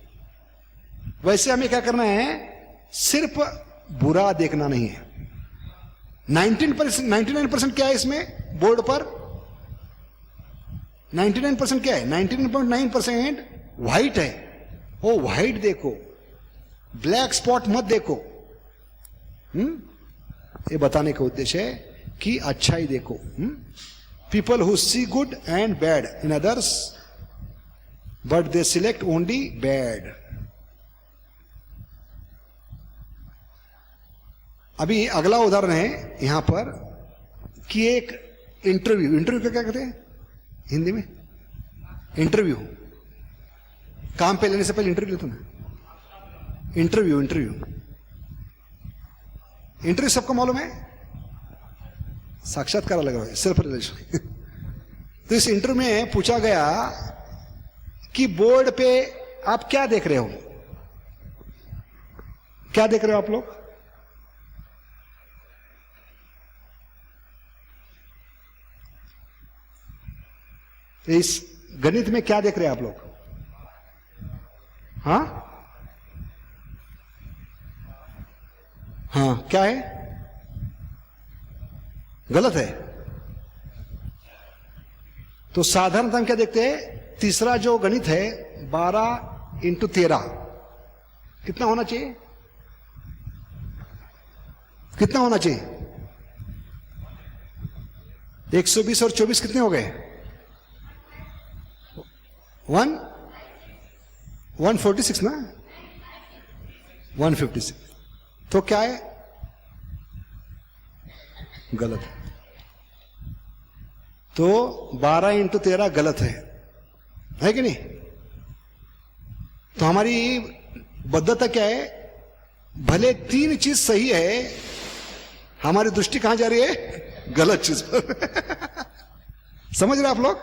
वैसे हमें क्या करना है? सिर्फ बुरा देखना नहीं है। 99% क्या है इसमें बोर्ड पर? 99% क्या है? 99.9% व्हाइट है। वो व्हाइट देखो, ब्लैक स्पॉट मत देखो। ये बताने का उद्देश्य है कि अच्छाई देखो। People who see good and bad in others but they select only bad. अभी अगला उदाहरण है यहां पर कि एक इंटरव्यू का क्या कहते हैं हिंदी में? इंटरव्यू। काम पे लेने से पहले इंटरव्यू लेते ना। इंटरव्यू सबको मालूम है, साक्षात्कार लगा हुआ है, सेल्फ रिलेशन। तो इस इंटरव्यू में पूछा गया कि बोर्ड पे आप क्या देख रहे हो? क्या देख रहे हो आप लोग? इस गणित में क्या देख रहे हैं आप लोग? हाँ हाँ, क्या है? गलत है। तो साधारणतः हम क्या देखते हैं? तीसरा जो गणित है 12 × 13 कितना होना चाहिए? कितना होना चाहिए? 120 और 24 कितने हो गए? 146 ना, 156। तो क्या है? गलत है। तो 12 × 13 गलत है कि नहीं? तो हमारी बद्धता क्या है? भले 3 चीज सही है, हमारी दृष्टि कहां जा रही है? गलत चीज पर। समझ रहे आप लोग?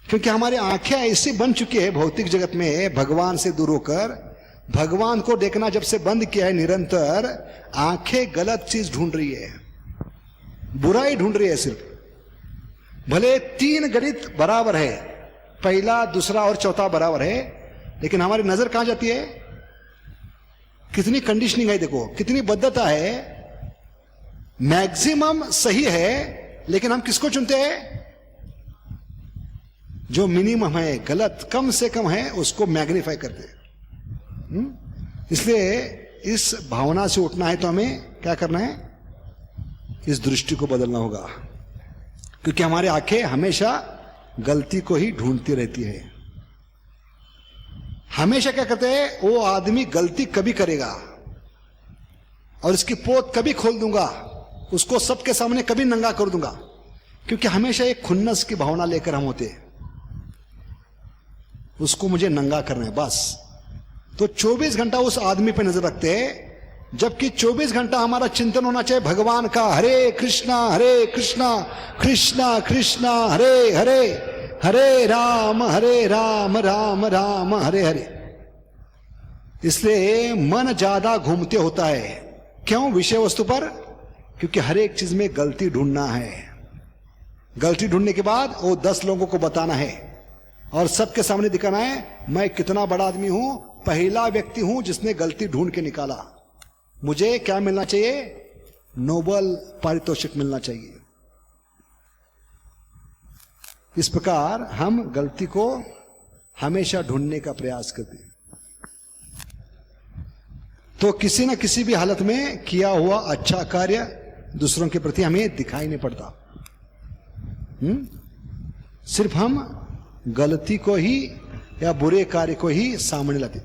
क्योंकि हमारी आंखें ऐसी बन चुकी है भौतिक जगत में, भगवान से दूर होकर भगवान को देखना जब से बंद किया है, निरंतर आंखें गलत चीज ढूंढ रही है, बुराई ढूंढ रही है सिर्फ। भले 3 गणित बराबर है, पहला, दूसरा और चौथा बराबर है, लेकिन हमारी नजर कहां जाती है? कितनी कंडीशनिंग है, देखो कितनी बद्धता है। मैक्सिमम सही है, लेकिन हम किसको चुनते हैं? जो मिनिमम है, गलत कम से कम है, उसको मैग्नीफाई करते हैं। इसलिए इस भावना से उठना है तो हमें क्या करना है? इस दृष्टि को बदलना होगा, क्योंकि हमारी आंखें हमेशा गलती को ही ढूंढती रहती है। हमेशा क्या करते हैं? वो आदमी गलती कभी करेगा और इसकी पोत कभी खोल दूंगा, उसको सबके सामने कभी नंगा कर दूंगा, क्योंकि हमेशा एक खुन्नस की भावना लेकर हम होते हैं, उसको मुझे नंगा करना है बस। तो 24 घंटा उस आदमी पे नजर रखते हैं, जबकि 24 घंटा हमारा चिंतन होना चाहिए भगवान का। हरे कृष्णा कृष्णा कृष्णा हरे हरे, हरे राम राम राम हरे हरे। इसलिए मन ज्यादा घूमते होता है, क्यों? विषय वस्तु पर, क्योंकि हर एक चीज में गलती ढूंढना है। गलती ढूंढने के बाद वो 10 लोगों को बताना है, और सबके सामने दिखाना है मैं कितना बड़ा आदमी हूं, पहला व्यक्ति हूं जिसने गलती ढूंढ के निकाला। मुझे क्या मिलना चाहिए? नोबेल पारितोषिक मिलना चाहिए। इस प्रकार हम गलती को हमेशा ढूंढने का प्रयास करते हैं। तो किसी न किसी भी हालत में किया हुआ अच्छा कार्य दूसरों के प्रति हमें दिखाई नहीं पड़ता। सिर्फ हम गलती को ही या बुरे कार्य को ही सामने लाते।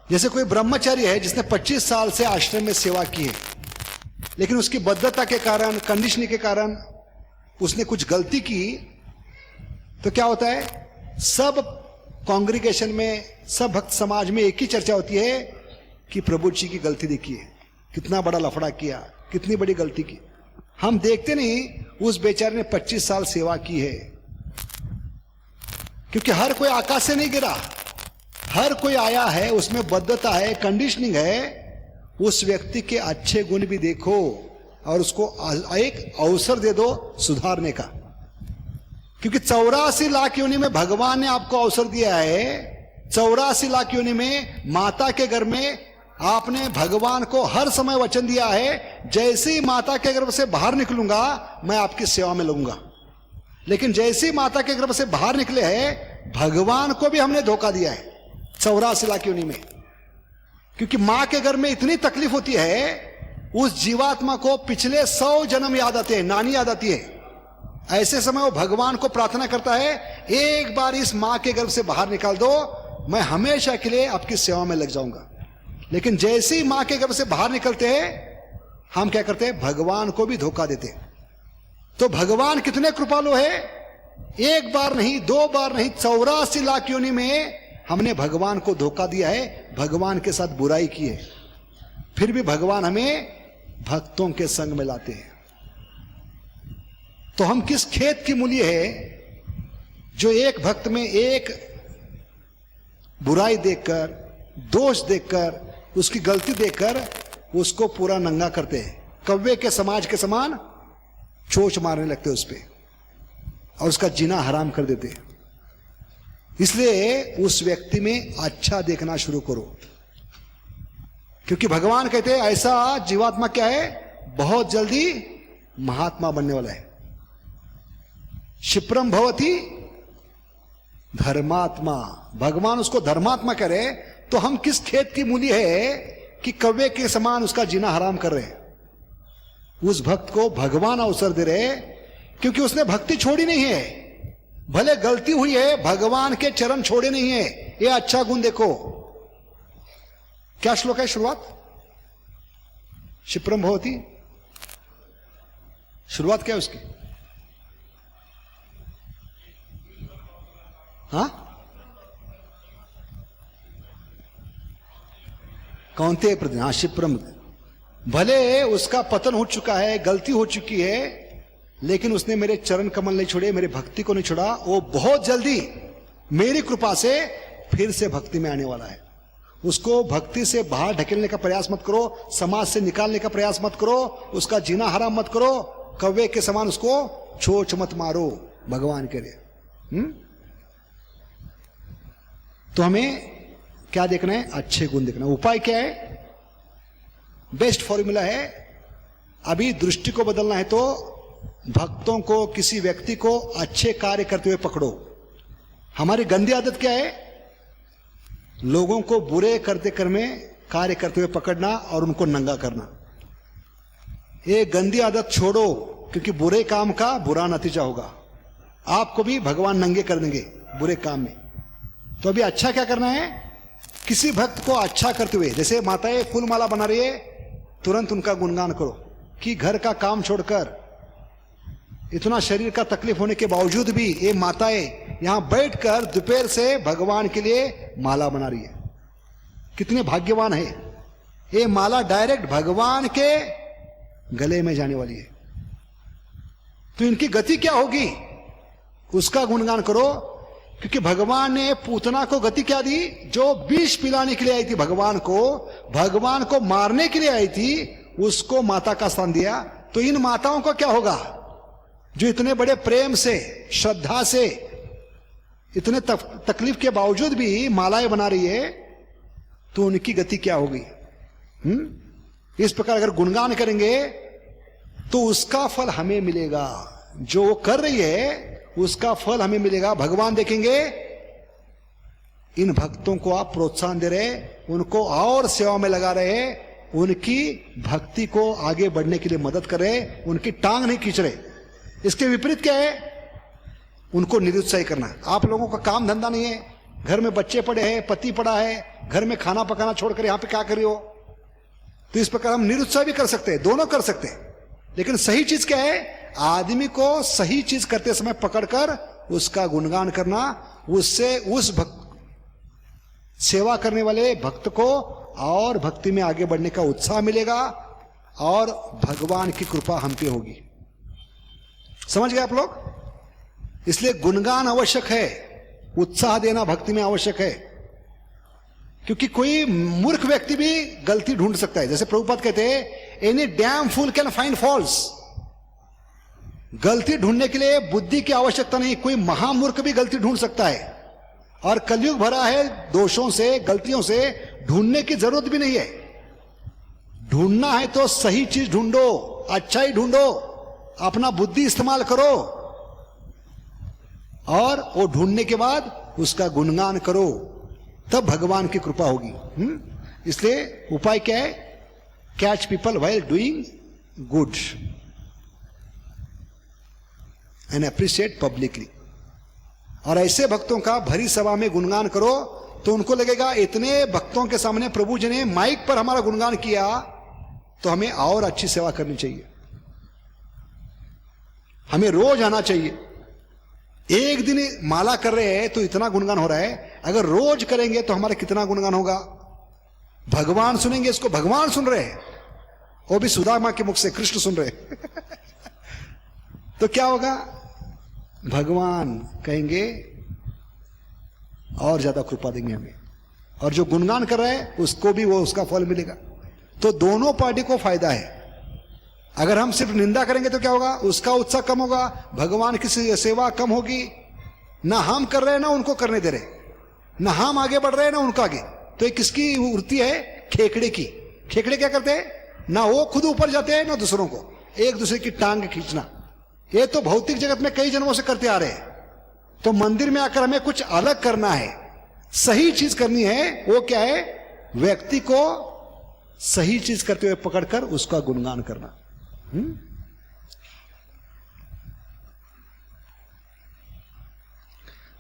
जैसे कोई ब्रह्मचारी है जिसने 25 साल से आश्रम में सेवा की है, लेकिन उसकी बद्धता के कारण, कंडीशनिंग के कारण उसने कुछ गलती की, तो क्या होता है? सब कांग्रीगेशन में, सब भक्त समाज में एक ही चर्चा होती है कि प्रभु जी की गलती देखिए, कितना बड़ा लफड़ा किया, कितनी बड़ी गलती की। हम देखते नहीं उस बेचारे ने 25 साल सेवा की है। क्योंकि हर कोई आकाश से नहीं गिरा, हर कोई आया है, उसमें बद्धता है, कंडीशनिंग है। उस व्यक्ति के अच्छे गुण भी देखो और उसको एक अवसर दे दो सुधारने का। क्योंकि 84 लाख योनि में भगवान ने आपको अवसर दिया है। 84 लाख योनि में माता के गर्भ में आपने भगवान को हर समय वचन दिया है, जैसे ही माता के गर्भ से बाहर निकलूंगा मैं आपकी सेवा में लगूंगा। लेकिन जैसे ही माता के गर्भ से बाहर निकले हैं, भगवान को भी हमने धोखा दिया है 84 लाख योनि में। क्योंकि मां के गर्भ में इतनी तकलीफ होती है, उस जीवात्मा को पिछले 100 जन्म याद आते हैं, नानी याद आती है। ऐसे समय वो भगवान को प्रार्थना करता है, एक बार इस मां के गर्भ से बाहर निकाल दो, मैं हमेशा के लिए आपकी सेवा में लग जाऊंगा। लेकिन जैसे ही मां के गर्भ से बाहर निकलते हैं, हम क्या करते हैं? भगवान को भी धोखा देते हैं। तो भगवान कितने कृपालु है, एक बार नहीं, 2 बार नहीं, 84 लाख योनि में हमने भगवान को धोखा दिया है, भगवान के साथ बुराई की है, फिर भी भगवान हमें भक्तों के संग में लाते हैं। तो हम किस खेत की मूल्य है जो एक भक्त में एक बुराई देखकर, दोष देखकर, उसकी गलती देखकर उसको पूरा नंगा करते हैं, कव्वे के समाज के समान चोच मारने लगते हैं उस पे और उसका जीना हराम कर देते हैं। इसलिए उस व्यक्ति में अच्छा देखना शुरू करो। क्योंकि भगवान कहते हैं ऐसा जीवात्मा क्या है, बहुत जल्दी महात्मा बनने वाला है। क्षिप्रम भवति धर्मात्मा, भगवान उसको धर्मात्मा करे। तो हम किस खेत की मूली है कि कव्वे के समान उसका जीना हराम कर रहे हैं। उस भक्त को भगवान अवसर दे रहे, क्योंकि उसने भक्ति छोड़ी नहीं है। भले गलती हुई है, भगवान के चरण छोड़े नहीं है। ये अच्छा गुण देखो। क्या श्लोक है शुरुआत? क्षिप्रम भवति, शुरुआत क्या है उसकी? हाँ, कौनते प्रति, हाँ क्षिप्रम। भले उसका पतन हो चुका है, गलती हो चुकी है, लेकिन उसने मेरे चरण कमल नहीं छोड़े, मेरे भक्ति को नहीं छोड़ा। वो बहुत जल्दी मेरी कृपा से फिर से भक्ति में आने वाला है। उसको भक्ति से बाहर ढकेलने का प्रयास मत करो, समाज से निकालने का प्रयास मत करो, उसका जीना हराम मत करो, कव्वे के समान उसको चोच मत मारो, भगवान के लिए। तो हमें क्या देखना है? अच्छे गुण देखना। उपाय क्या है? बेस्ट फॉर्मूला है, अभी दृष्टि को बदलना है तो भक्तों को, किसी व्यक्ति को अच्छे कार्य करते हुए पकड़ो। हमारी गंदी आदत क्या है? लोगों को बुरे करते कार्य करते हुए पकड़ना और उनको नंगा करना। ये गंदी आदत छोड़ो, क्योंकि बुरे काम का बुरा नतीजा होगा। आपको भी भगवान नंगे कर देंगे बुरे काम में। तो अभी अच्छा क्या करना है? किसी भक्त को अच्छा करते हुए, जैसे माताएं फूल माला बना रही है, तुरंत उनका गुणगान करो कि घर का काम छोड़कर, इतना शरीर का तकलीफ होने के बावजूद भी ये माताएं यहां बैठकर दोपहर से भगवान के लिए माला बना रही है। कितने भाग्यवान है। ये माला डायरेक्ट भगवान के गले में जाने वाली है। तो इनकी गति क्या होगी, उसका गुणगान करो। क्योंकि भगवान ने पूतना को गति क्या दी? जो विष पिलाने के लिए आई थी भगवान को मारने के लिए आई थी, उसको माता का स्थान दिया। तो इन माताओं को क्या होगा जो इतने बड़े प्रेम से, श्रद्धा से इतने तकलीफ के बावजूद भी मालाएं बना रही है, तो उनकी गति क्या होगी? इस प्रकार अगर गुणगान करेंगे तो उसका फल हमें मिलेगा। जो वो कर रही है उसका फल हमें मिलेगा। भगवान देखेंगे इन भक्तों को आप प्रोत्साहन दे रहे, उनको और सेवा में लगा रहे, उनकी भक्ति को आगे बढ़ने के लिए मदद कर रहे, उनकी टांग नहीं खींच रहे। इसके विपरीत क्या है? उनको निरुत्साही करना। आप लोगों का काम धंधा नहीं है, घर में बच्चे पड़े हैं, पति पड़ा है, घर में खाना पकाना छोड़कर यहां पे क्या कर रही हो? तो इस प्रकार हम निरुत्साह भी कर सकते हैं, दोनों कर सकते हैं। लेकिन सही चीज क्या है? आदमी को सही चीज करते समय पकड़कर उसका गुणगान करना, उससे उस सेवा करने वाले भक्त को और भक्ति में आगे बढ़ने का उत्साह मिलेगा और भगवान की कृपा हम पे होगी। समझ गए आप लोग? इसलिए गुणगान आवश्यक है, उत्साह देना भक्ति में आवश्यक है। क्योंकि कोई मूर्ख व्यक्ति भी गलती ढूंढ सकता है। जैसे प्रभुपाद कहते हैं, any damn fool can find faults. गलती ढूंढने के लिए बुद्धि की आवश्यकता नहीं, कोई महामूर्ख भी गलती ढूंढ सकता है। और कलयुग भरा है दोषों से, गलतियों से, ढूंढने की जरूरत भी नहीं है। ढूंढना है तो सही चीज ढूंढो, अच्छाई ढूंढो, अपना बुद्धि इस्तेमाल करो और वो ढूंढने के बाद उसका गुणगान करो, तब भगवान की कृपा होगी। इसलिए उपाय क्या है? Catch people while doing good and appreciate publicly. और ऐसे भक्तों का भरी सभा में गुणगान करो तो उनको लगेगा इतने भक्तों के सामने प्रभु जी ने माइक पर हमारा गुणगान किया, तो हमें और अच्छी सेवा करनी चाहिए, हमें रोज आना चाहिए। एक दिन माला कर रहे हैं तो इतना गुणगान हो रहा है, अगर रोज करेंगे तो हमारा कितना गुणगान होगा? भगवान सुनेंगे इसको, भगवान सुन रहे हैं, वो भी सुदामा के मुख से कृष्ण सुन रहे तो क्या होगा? भगवान कहेंगे और ज्यादा कृपा देंगे हमें, और जो गुणगान कर रहा है उसको भी वो उसका फल मिलेगा। तो दोनों पार्टी को फायदा है। अगर हम सिर्फ निंदा करेंगे तो क्या होगा? उसका उत्साह कम होगा, भगवान की सेवा कम होगी। ना हम कर रहे हैं ना उनको करने दे रहे, ना हम आगे बढ़ रहे हैं ना उनको आगे। तो ये किसकी वृत्ति है? खेकड़े की। खेकड़े क्या करते हैं? ना वो खुद ऊपर जाते हैं ना दूसरों को, एक दूसरे की टांग खींचना। ये तो भौतिक जगत में कई जन्मों से करते आ रहे हैं। तो मंदिर में आकर हमें कुछ अलग करना है, सही चीज करनी है। वो क्या है? व्यक्ति को सही चीज करते हुए पकड़कर उसका गुणगान करना।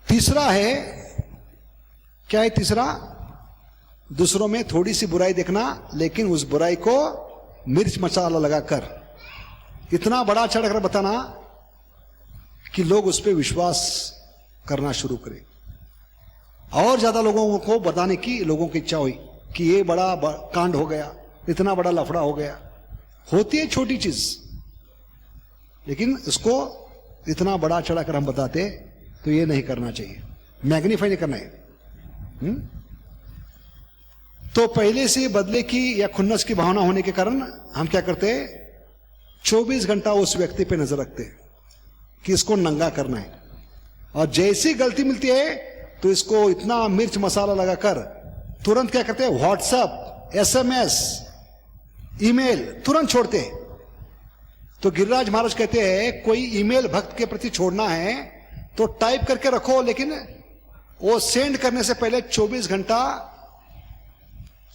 तीसरा है, क्या है तीसरा? दूसरों में थोड़ी सी बुराई देखना, लेकिन उस बुराई को मिर्च मसाला लगाकर इतना बड़ा चढ़कर बताना कि लोग उस पर विश्वास करना शुरू करें, और ज्यादा लोगों को बताने की लोगों की इच्छा हुई कि ये बड़ा कांड हो गया, इतना बड़ा लफड़ा हो गया। होती है छोटी चीज, लेकिन इसको इतना बड़ा चढ़ाकर हम बताते, तो ये नहीं करना चाहिए, मैग्नीफाई नहीं करना है। तो पहले से बदले की या खुन्नस की भावना होने के कारण हम क्या करते हैं? 24 घंटा उस व्यक्ति पे नजर रखते हैं कि इसको नंगा करना है, और जैसी गलती मिलती है तो इसको इतना मिर्च मसाला लगाकर तुरंत क्या करते हैं? व्हाट्सएप, SMS, ईमेल तुरंत छोड़ते हैं। तो गिरिराज महाराज कहते हैं, कोई ईमेल भक्त के प्रति छोड़ना है तो टाइप करके रखो, लेकिन वो सेंड करने से पहले 24 घंटा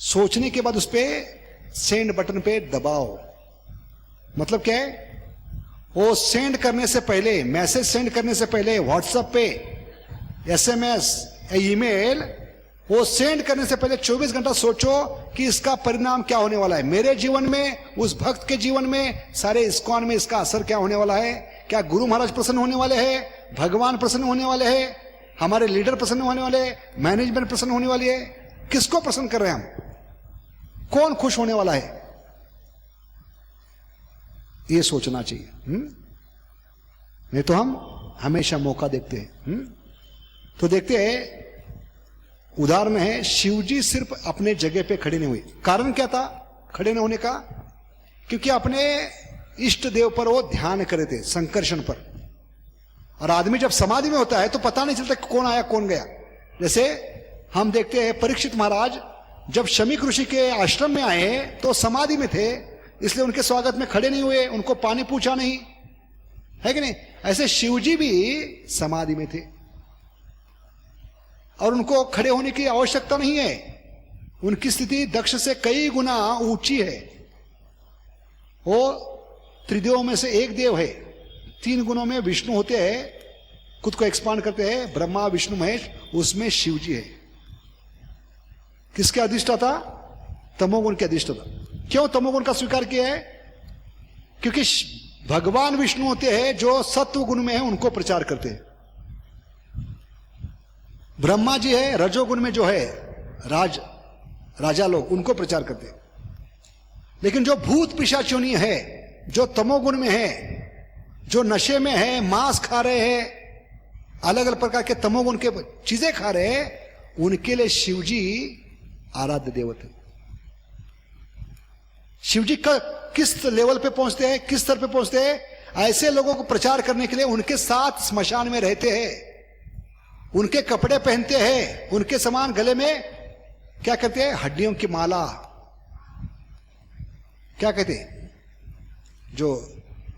सोचने के बाद उस पर सेंड बटन पे दबाओ। मतलब क्या है? वो सेंड करने से पहले, मैसेज सेंड करने से पहले व्हाट्सएप पे, SMS, ईमेल, वो सेंड करने से पहले 24 घंटा सोचो कि इसका परिणाम क्या होने वाला है मेरे जीवन में, उस भक्त के जीवन में, सारे इस्कॉन में इसका असर क्या होने वाला है। क्या गुरु महाराज प्रसन्न होने वाले हैं? भगवान प्रसन्न होने वाले हैं? हमारे लीडर प्रसन्न होने वाले हैं? मैनेजमेंट प्रसन्न होने वाली है? किसको प्रसन्न कर रहे हैं हम? कौन खुश होने वाला है? ये सोचना चाहिए। नहीं तो हम हमेशा मौका देखते हैं। तो देखते हैं, उदाहरण है, शिवजी सिर्फ अपने जगह पे खड़े नहीं हुए। कारण क्या था खड़े न होने का? क्योंकि अपने इष्ट देव पर वो ध्यान करे थे, संकर्षण पर। और आदमी जब समाधि में होता है तो पता नहीं चलता कौन आया कौन गया। जैसे हम देखते हैं परीक्षित महाराज जब शमीक ऋषि के आश्रम में आए तो समाधि में थे, इसलिए उनके स्वागत में खड़े नहीं हुए, उनको पानी पूछा नहीं, है कि नहीं। ऐसे शिवजी भी समाधि में थे और उनको खड़े होने की आवश्यकता नहीं है। उनकी स्थिति दक्ष से कई गुना ऊंची है। वो त्रिदेवों में से एक देव है। 3 गुणों में विष्णु होते हैं, खुद को एक्सपांड करते हैं, ब्रह्मा विष्णु महेश, उसमें शिवजी है। किसके अधिष्ठाता? तमोगुण के अधिष्ठाता। क्यों तमोगुण का स्वीकार किया है? क्योंकि भगवान विष्णु होते हैं जो सत्व गुण में है, उनको प्रचार करते हैं। ब्रह्मा जी है रजोगुण में जो है राजा लोग, उनको प्रचार करते हैं। लेकिन जो भूत पिशाचोनी है, जो तमोगुण में है, जो नशे में है, मांस खा रहे हैं, अलग अलग प्रकार के तमोगुण के चीजें खा रहे हैं, उनके लिए शिवजी आराध्य देवता। शिवजी का किस लेवल पे पहुंचते हैं, किस स्तर पे पहुंचते हैं? ऐसे लोगों को प्रचार करने के लिए उनके साथ स्मशान में रहते हैं, उनके कपड़े पहनते हैं, उनके समान गले में क्या कहते हैं? हड्डियों की माला। क्या कहते हैं? जो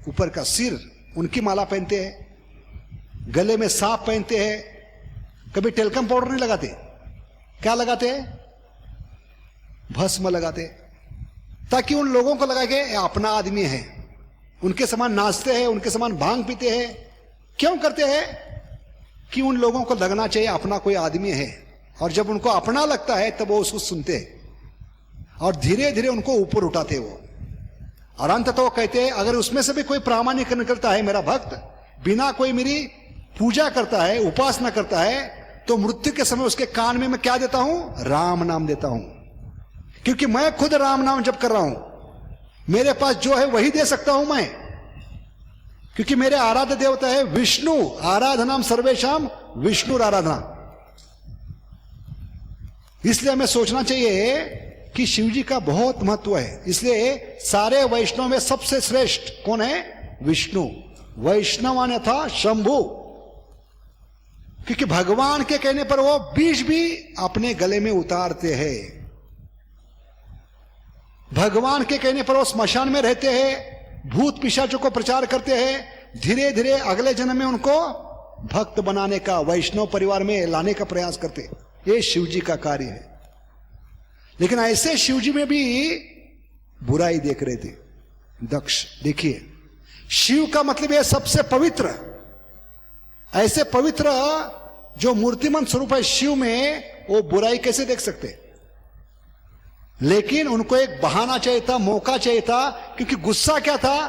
ऊपर का सिर, उनकी माला पहनते हैं, गले में सांप पहनते हैं। कभी टेल्कम पाउडर नहीं लगाते? क्या लगाते हैं? भस्म लगाते, ताकि उन लोगों को लगा के अपना आदमी है। उनके समान नाचते हैं, उनके समान भांग पीते हैं। क्यों करते हैं? कि उन लोगों को लगना चाहिए अपना कोई आदमी है, और जब उनको अपना लगता है तब वो उसको सुनते हैं और धीरे धीरे उनको ऊपर उठाते वो। और अंत तो वो कहते हैं अगर उसमें से भी कोई प्रामाणिक निकलता है, मेरा भक्त बिना कोई मेरी पूजा करता है, उपासना करता है, तो मृत्यु के समय उसके कान में मैं क्या देता हूं? राम नाम देता हूं। क्योंकि मैं खुद राम नाम जप कर रहा हूं, मेरे पास जो है वही दे सकता हूं मैं, क्योंकि मेरे आराध्य देवता है विष्णु। आराधनाम सर्वेशाम विष्णु आराधना। इसलिए हमें सोचना चाहिए कि शिवजी का बहुत महत्व है। इसलिए सारे वैष्णव में सबसे श्रेष्ठ कौन है? विष्णु। वैष्णव था शंभु, क्योंकि भगवान के कहने पर वो बीज भी अपने गले में उतारते हैं। भगवान के कहने पर वो स्मशान में रहते हैं, भूत पिशाचों को प्रचार करते हैं, धीरे धीरे अगले जन्म में उनको भक्त बनाने का, वैष्णव परिवार में लाने का प्रयास करते। ये शिवजी का कार्य है। लेकिन ऐसे शिवजी में भी बुराई देख रहे थे दक्ष। देखिए, शिव का मतलब है सबसे पवित्र। ऐसे पवित्र जो मूर्तिमंत स्वरूप है शिव में, वो बुराई कैसे देख सकते? लेकिन उनको एक बहाना चाहिए था, मौका चाहिए था। क्योंकि गुस्सा क्या था?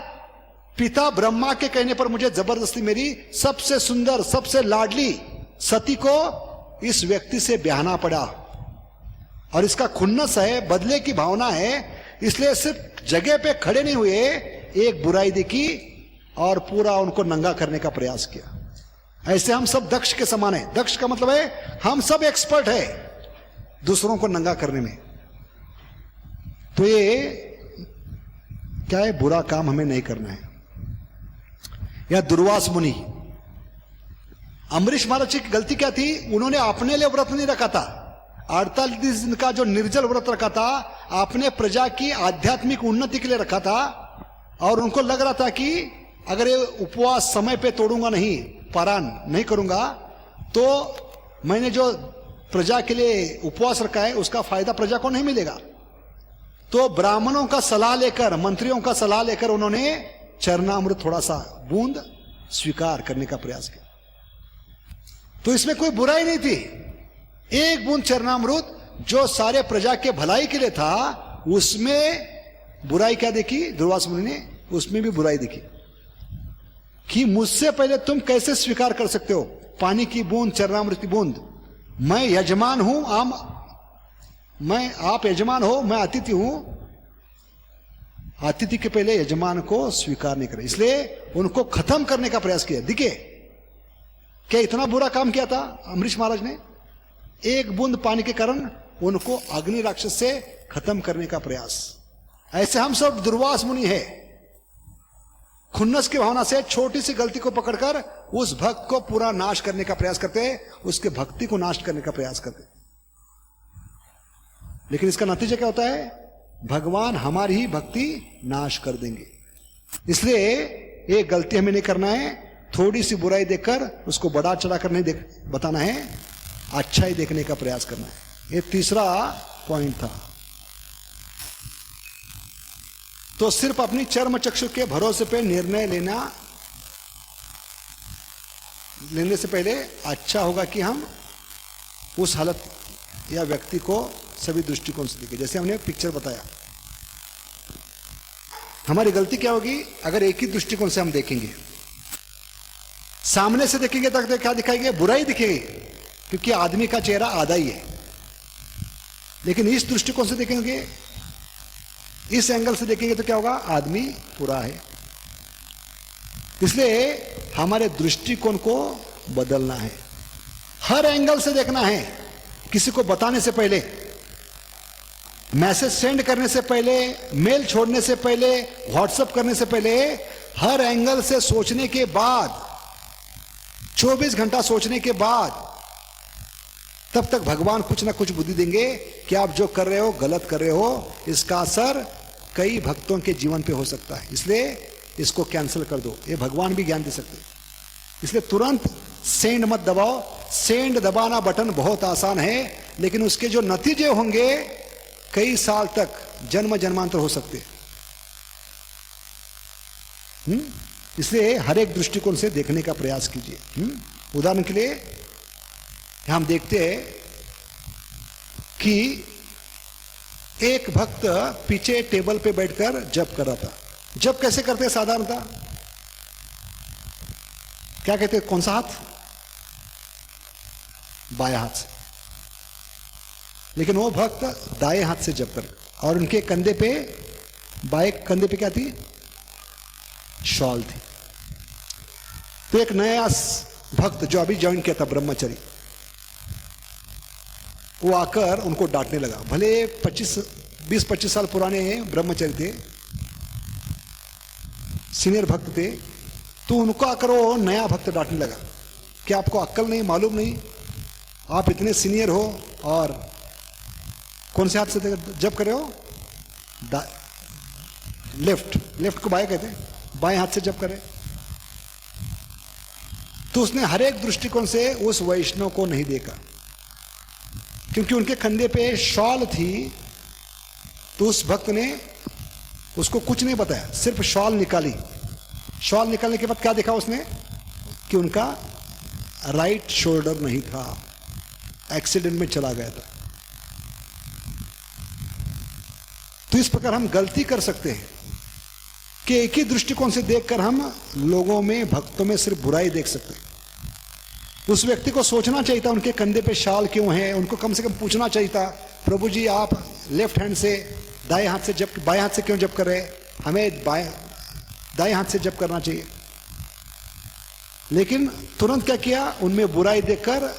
पिता ब्रह्मा के कहने पर मुझे जबरदस्ती मेरी सबसे सुंदर, सबसे लाडली सती को इस व्यक्ति से ब्याहना पड़ा, और इसका खुन्नस है, बदले की भावना है। इसलिए सिर्फ जगह पे खड़े नहीं हुए, एक बुराई देखी और पूरा उनको नंगा करने का प्रयास किया। ऐसे हम सब दक्ष के समान है। दक्ष का मतलब है हम सब एक्सपर्ट है दूसरों को नंगा करने में। तो ये क्या है? बुरा काम हमें नहीं करना है। या दुर्वास मुनि, अम्बरीश महाराज की गलती क्या थी? उन्होंने अपने लिए व्रत नहीं रखा था। 48 दिन का जो निर्जल व्रत रखा था, अपने प्रजा की आध्यात्मिक उन्नति के लिए रखा था। और उनको लग रहा था कि अगर ये उपवास समय पे तोड़ूंगा नहीं, पारायण नहीं करूंगा, तो मैंने जो प्रजा के लिए उपवास रखा है उसका फायदा प्रजा को नहीं मिलेगा। तो ब्राह्मणों का सलाह लेकर, मंत्रियों का सलाह लेकर उन्होंने चरणामृत थोड़ा सा बूंद स्वीकार करने का प्रयास किया। तो इसमें कोई बुराई नहीं थी। एक बूंद चरणामृत जो सारे प्रजा के भलाई के लिए था, उसमें बुराई क्या देखी दुर्वास मुनि ने? उसमें भी बुराई देखी कि मुझसे पहले तुम कैसे स्वीकार कर सकते हो पानी की बूंद, चरणामृत की बूंद? मैं यजमान हूं, आप यजमान हो, मैं अतिथि हूं। अतिथि के पहले यजमान को स्वीकार नहीं करे, इसलिए उनको खत्म करने का प्रयास किया। देखिए क्या इतना बुरा काम किया था अम्बरीश महाराज ने। एक बूंद पानी के कारण उनको अग्नि राक्षस से खत्म करने का प्रयास। ऐसे हम सब दुर्वास मुनि है। खुन्नस की भावना से छोटी सी गलती को पकड़कर उस भक्त को पूरा नाश करने का प्रयास करते हैं, उसके भक्ति को नाश करने का प्रयास करते हैं। लेकिन इसका नतीजा क्या होता है? भगवान हमारी ही भक्ति नाश कर देंगे। इसलिए एक गलती हमें नहीं करना है, थोड़ी सी बुराई देखकर उसको बड़ा चढ़ाकर नहीं बताना है, अच्छा ही देखने का प्रयास करना है। ये तीसरा पॉइंट था। तो सिर्फ अपनी चर्म चक्षु के भरोसे पे निर्णय लेने से पहले अच्छा होगा कि हम उस हालत या व्यक्ति को सभी दृष्टिकोण से देखें। जैसे हमने पिक्चर बताया, हमारी गलती क्या होगी? अगर एक ही दृष्टिकोण से हम देखेंगे, सामने से देखेंगे तो क्या दिखाएंगे? बुराई दिखेगी, क्योंकि आदमी का चेहरा आधा ही है। लेकिन इस दृष्टिकोण से देखेंगे, इस एंगल से देखेंगे तो क्या होगा? आदमी पूरा है। इसलिए हमारे दृष्टिकोण को बदलना है, हर एंगल से देखना है। किसी को बताने से पहले, मैसेज सेंड करने से पहले, मेल छोड़ने से पहले, व्हाट्सएप करने से पहले, हर एंगल से सोचने के बाद, 24 घंटा सोचने के बाद, तब तक भगवान कुछ ना कुछ बुद्धि देंगे कि आप जो कर रहे हो गलत कर रहे हो। इसका असर कई भक्तों के जीवन पे हो सकता है, इसलिए इसको कैंसिल कर दो। ये भगवान भी ज्ञान दे सकते हैं। इसलिए तुरंत सेंड मत दबाओ। सेंड दबाना बटन बहुत आसान है, लेकिन उसके जो नतीजे होंगे कई साल तक, जन्म जन्मांतर हो सकते। इसलिए हर एक दृष्टिकोण से देखने का प्रयास कीजिए। उदाहरण के लिए हम देखते हैं कि एक भक्त पीछे टेबल पे बैठकर जप कर रहा था। जप कैसे करते हैं साधारणतः? क्या कहते हैं? कौन सा हाथ? बाएं हाथ से। लेकिन वो भक्त दाएं हाथ से जप कर, और उनके कंधे पे, बाएं कंधे पे क्या थी? शॉल थी। तो एक नया भक्त जो अभी ज्वाइन किया था, ब्रह्मचरी, वो आकर उनको डांटने लगा। भले 20-25 साल पुराने ब्रह्मचरी थे, सीनियर भक्त थे, तो उनको आकर वो नया भक्त डांटने लगा कि आपको अक्ल नहीं, मालूम नहीं, आप इतने सीनियर हो और कौन से हाथ से जप कर रहे हो? लेफ्ट को बाएं कहते हैं, बाएं हाथ से जप करे। तो उसने हर एक दृष्टिकोण से उस वैष्णव को नहीं देखा, क्योंकि उनके कंधे पे शॉल थी। तो उस भक्त ने उसको कुछ नहीं बताया, सिर्फ शॉल निकाली। शॉल निकालने के बाद क्या देखा उसने? कि उनका राइट शोल्डर नहीं था, एक्सीडेंट में चला गया था। तो इस प्रकार हम गलती कर सकते हैं कि एक ही दृष्टिकोण से देखकर हम लोगों में, भक्तों में सिर्फ बुराई देख सकते हैं। उस व्यक्ति को सोचना चाहिए था उनके कंधे पे शाल क्यों है। उनको कम से कम पूछना चाहिए था, प्रभु जी आप लेफ्ट हैंड से दाएं हाथ से जप, बाएं हाथ से क्यों जप कर रहे हैं? हमें दाएं हाथ से जप करना चाहिए। लेकिन तुरंत क्या किया? उनमें बुराई देखकर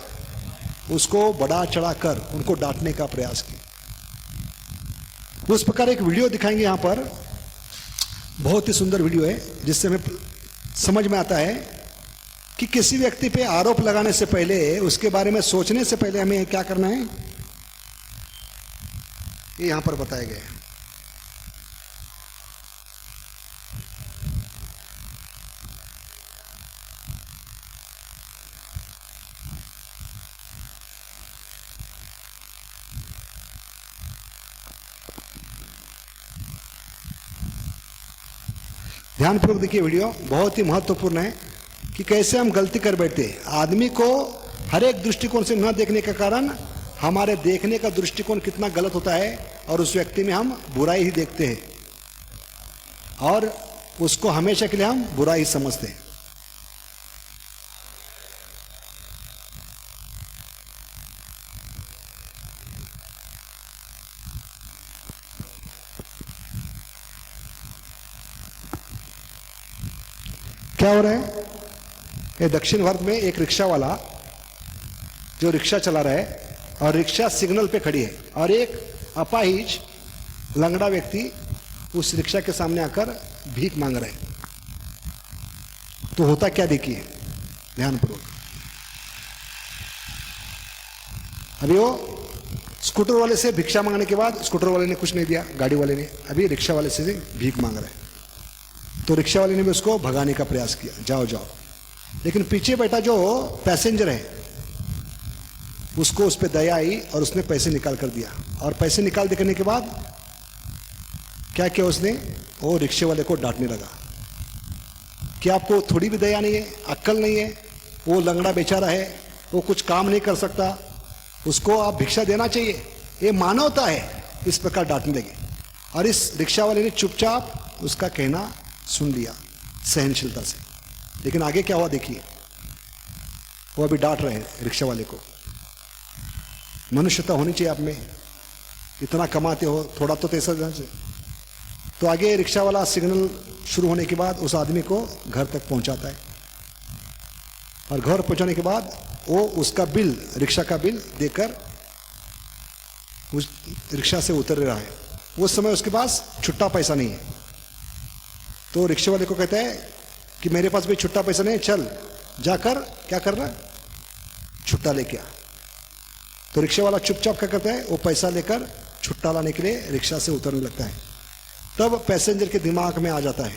उसको बड़ा चढ़ाकर उनको डांटने का प्रयास किया। उस प्रकार एक वीडियो दिखाएंगे यहां पर, बहुत ही सुंदर वीडियो है, जिससे हमें समझ में आता है कि किसी व्यक्ति पे आरोप लगाने से पहले, उसके बारे में सोचने से पहले हमें क्या करना है, ये यहां पर बताया गया है। ध्यानपूर्वक देखिए, वीडियो बहुत ही महत्वपूर्ण है कि कैसे हम गलती कर बैठते हैं। आदमी को हर एक दृष्टिकोण से न देखने के कारण हमारे देखने का दृष्टिकोण कितना गलत होता है, और उस व्यक्ति में हम बुराई ही देखते हैं, और उसको हमेशा के लिए हम बुरा ही समझते हैं। क्या हो रहा है? ये दक्षिण भारत में एक रिक्शा वाला जो रिक्शा चला रहा है, और रिक्शा सिग्नल पे खड़ी है, और एक अपाहिज लंगड़ा व्यक्ति उस रिक्शा के सामने आकर भीख मांग रहे हैं। तो होता क्या देखिए ध्यानपूर्वक। अभी वो स्कूटर वाले से भिक्षा मांगने के बाद स्कूटर वाले ने कुछ नहीं दिया, गाड़ी वाले ने, अभी रिक्शा वाले से भीख मांग रहा है। तो रिक्शा वाले ने भी उसको भगाने का प्रयास किया, जाओ जाओ। लेकिन पीछे बैठा जो पैसेंजर है उसको उस पर दया आई और उसने पैसे निकाल कर दिया। और पैसे निकाल देने के बाद क्या किया उसने, वो रिक्शे वाले को डांटने लगा कि आपको थोड़ी भी दया नहीं है, अक्ल नहीं है, वो लंगड़ा बेचारा है, वो कुछ काम नहीं कर सकता, उसको आप भिक्षा देना चाहिए, ये मानवता है। इस प्रकार डांटने लगे। और इस रिक्शा वाले ने चुपचाप उसका कहना सुन लिया सहनशीलता से। लेकिन आगे क्या हुआ देखिए, वो अभी डांट रहे हैं रिक्शा वाले को। मनुष्यता होनी चाहिए आप में, इतना कमाते हो थोड़ा तो पैसा देना चाहिए। तो आगे रिक्शा वाला सिग्नल शुरू होने के बाद उस आदमी को घर तक पहुंचाता है। और घर पहुंचाने के बाद वो उसका बिल, रिक्शा का बिल देकर उस रिक्शा से उतर रहा है। उस समय उसके पास छुट्टा पैसा नहीं है। तो रिक्शे वाले को कहता है कि मेरे पास भी छुट्टा पैसा नहीं है, चल जाकर क्या करना, छुट्टा लेके आ। तो रिक्शा वाला चुपचाप क्या करता है, वो पैसा लेकर छुट्टा लाने के लिए रिक्शा से उतरने लगता है। तब पैसेंजर के दिमाग में आ जाता है,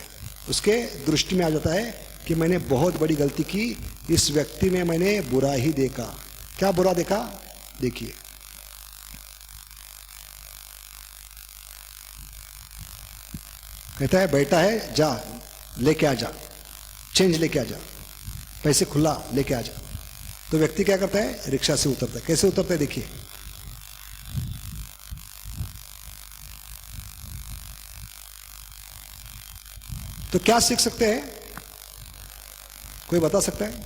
उसके दृष्टि में आ जाता है कि मैंने बहुत बड़ी गलती की, इस व्यक्ति में मैंने बुरा ही देखा। क्या बुरा देखा देखिए, कहता है बेटा है जा लेके आ जा, चेंज लेके आ जा, पैसे खुला लेके आ जा। तो व्यक्ति क्या करता है, रिक्शा से उतरता है। कैसे उतरता है देखिए, तो क्या सीख सकते हैं, कोई बता सकता है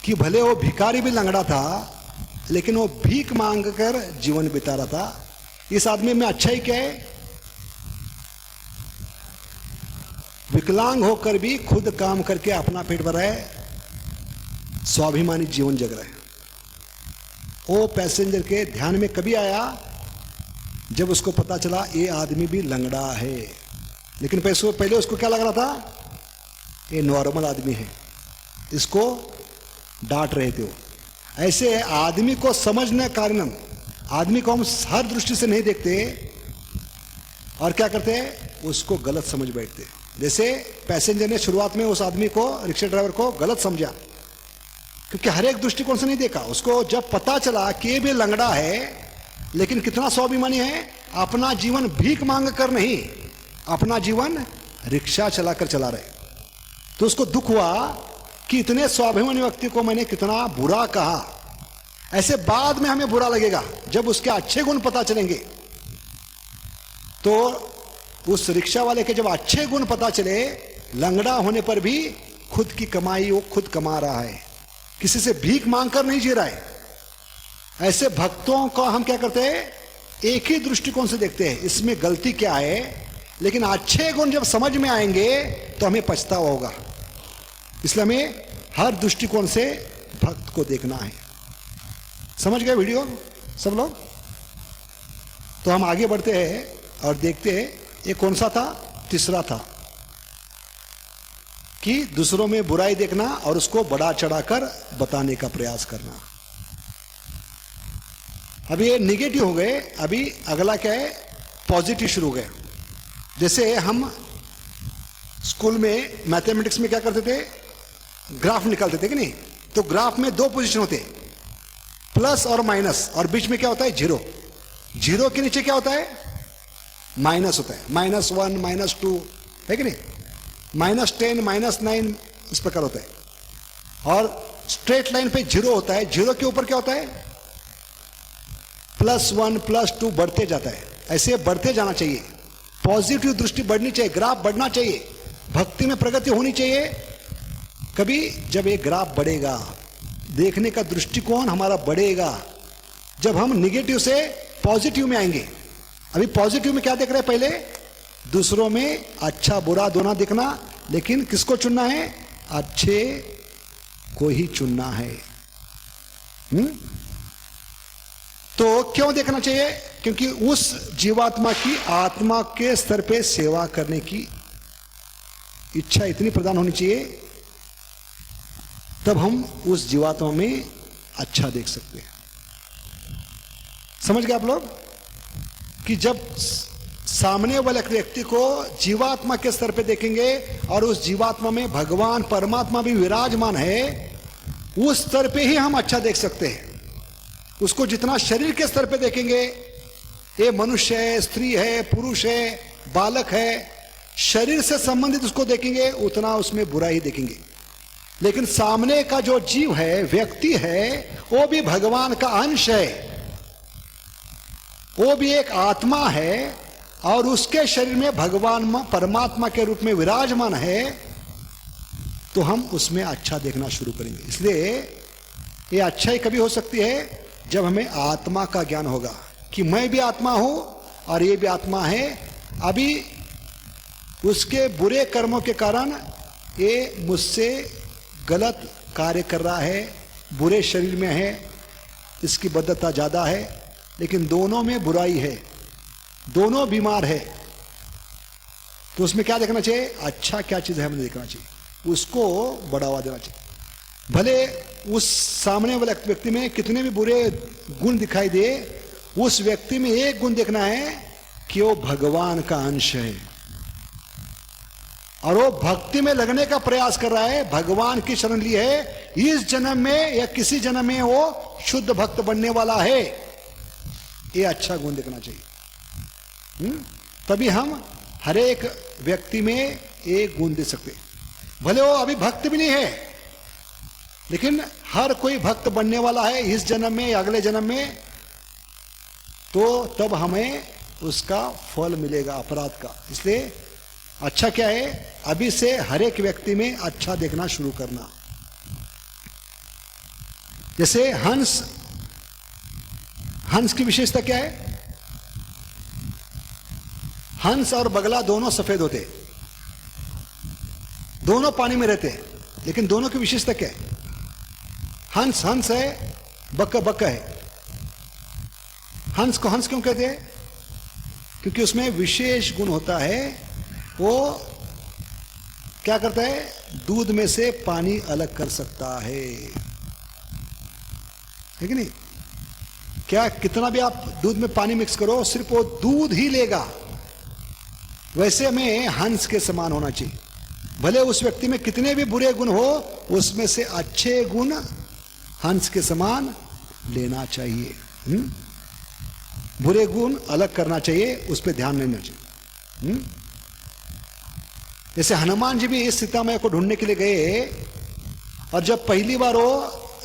कि भले वो भिखारी भी लंगड़ा था लेकिन वो भीख मांग कर जीवन बिता रहा था। इस आदमी में अच्छाई क्या है, विकलांग होकर भी खुद काम करके अपना पेट भरा है, स्वाभिमानी जीवन जग रहा है। वो पैसेंजर के ध्यान में कभी आया जब उसको पता चला ये आदमी भी लंगड़ा है। लेकिन पहले उसको क्या लग रहा था, ये नॉर्मल आदमी है, इसको डांट रहे थे वो। ऐसे आदमी को समझने के कारण आदमी को हम हर दृष्टि से नहीं देखते और क्या करते हैं, उसको गलत समझ बैठते। जैसे पैसेंजर ने शुरुआत में उस आदमी को, रिक्शा ड्राइवर को गलत समझा क्योंकि हर एक दृष्टिकोण से नहीं देखा। उसको जब पता चला कि ये भी लंगड़ा है लेकिन कितना स्वाभिमानी है, अपना जीवन भीख मांग कर नहीं, अपना जीवन रिक्शा चलाकर चला रहे, तो उसको दुख हुआ कि इतने स्वाभिमानी व्यक्ति को मैंने कितना बुरा कहा। ऐसे बाद में हमें बुरा लगेगा जब उसके अच्छे गुण पता चलेंगे। तो उस रिक्शा वाले के जब अच्छे गुण पता चले, लंगड़ा होने पर भी खुद की कमाई वो खुद कमा रहा है, किसी से भीख मांगकर नहीं जी रहा है। ऐसे भक्तों को हम क्या करते हैं, एक ही दृष्टिकोण से देखते हैं, इसमें गलती क्या है। लेकिन अच्छे गुण जब समझ में आएंगे तो हमें पछतावा होगा। इसलिए हमें हर दृष्टिकोण से भक्त को देखना है। समझ गए वीडियो सब लोग? तो हम आगे बढ़ते हैं और देखते हैं ये कौन सा था, तीसरा था कि दूसरों में बुराई देखना और उसको बड़ा चढ़ाकर बताने का प्रयास करना। अभी ये निगेटिव हो गए, अभी अगला क्या है, पॉजिटिव शुरू हो गए। जैसे हम स्कूल में मैथमेटिक्स में क्या करते थे, ग्राफ निकालते थे कि नहीं, तो ग्राफ में दो पोजीशन होते, प्लस और माइनस, और बीच में क्या होता है, जीरो। जीरो के नीचे क्या होता है, माइनस होता है, -1 -2 है कि नहीं, -10 -9 इस प्रकार होता है। और स्ट्रेट लाइन पे जीरो होता है, जीरो के ऊपर क्या होता है, +1 +2 बढ़ते जाता है। ऐसे बढ़ते जाना चाहिए, पॉजिटिव दृष्टि बढ़नी चाहिए, ग्राफ बढ़ना चाहिए, भक्ति में प्रगति होनी चाहिए। कभी जब ये ग्राफ बढ़ेगा, देखने का दृष्टिकोण हमारा बढ़ेगा, जब हम निगेटिव से पॉजिटिव में आएंगे। अभी पॉजिटिव में क्या देख रहे हैं, पहले दूसरों में अच्छा बुरा दोनों देखना, लेकिन किसको चुनना है, अच्छे को ही चुनना है। तो क्यों देखना चाहिए, क्योंकि उस जीवात्मा की आत्मा के स्तर पे सेवा करने की इच्छा इतनी प्रधान होनी चाहिए, तब हम उस जीवात्मा में अच्छा देख सकते हैं। समझ गए आप लोग कि जब सामने वाले व्यक्ति को जीवात्मा के स्तर पे देखेंगे और उस जीवात्मा में भगवान परमात्मा भी विराजमान है, उस स्तर पे ही हम अच्छा देख सकते हैं। उसको जितना शरीर के स्तर पे देखेंगे, ये मनुष्य है, स्त्री है, पुरुष है, बालक है, शरीर से संबंधित उसको देखेंगे, उतना उसमें बुरा ही देखेंगे। लेकिन सामने का जो जीव है, व्यक्ति है, वो भी भगवान का अंश है, वो भी एक आत्मा है और उसके शरीर में भगवान परमात्मा के रूप में विराजमान है, तो हम उसमें अच्छा देखना शुरू करेंगे। इसलिए ये अच्छाई कभी हो सकती है जब हमें आत्मा का ज्ञान होगा कि मैं भी आत्मा हूं और ये भी आत्मा है। अभी उसके बुरे कर्मों के कारण ये मुझसे गलत कार्य कर रहा है, बुरे शरीर में है, इसकी बद्धता ज्यादा है, लेकिन दोनों में बुराई है, दोनों बीमार है। तो उसमें क्या देखना चाहिए? अच्छा क्या चीज है हमें देखना चाहिए, उसको बढ़ावा देना चाहिए। भले उस सामने वाले व्यक्ति में कितने भी बुरे गुण दिखाई दे, उस व्यक्ति में एक गुण देखना है कि वो भगवान का अंश है और वो भक्ति में लगने का प्रयास कर रहा है, भगवान की शरण ली है, इस जन्म में या किसी जन्म में वो शुद्ध भक्त बनने वाला है। ये अच्छा गुण देखना चाहिए। तभी हम हर एक व्यक्ति में एक गुण दे सकते। भले वो अभी भक्त भी नहीं है, लेकिन हर कोई भक्त बनने वाला है इस जन्म में या अगले जन्म में, तो तब हमें उसका फल मिलेगा अपराध का। इसलिए अच्छा क्या है? अभी से हर एक व्यक्ति में अच्छा देखना शुरू करना। जैसे हंस, हंस की विशेषता क्या है? हंस और बगला दोनों सफेद होते, दोनों पानी में रहते, लेकिन दोनों की विशेषता क्या है? हंस हंस है, बक्का बक्का है। हंस को हंस क्यों कहते हैं? क्योंकि उसमें विशेष गुण होता है। वो क्या करता है? दूध में से पानी अलग कर सकता है कि नहीं? क्या कितना भी आप दूध में पानी मिक्स करो, सिर्फ वो दूध ही लेगा। वैसे हमें हंस के समान होना चाहिए। भले उस व्यक्ति में कितने भी बुरे गुण हो, उसमें से अच्छे गुण हंस के समान लेना चाहिए। बुरे गुण अलग करना चाहिए, उस पर ध्यान देना चाहिए। जैसे हनुमान जी भी इस सीतामैया को ढूंढने के लिए गए, और जब पहली बार वो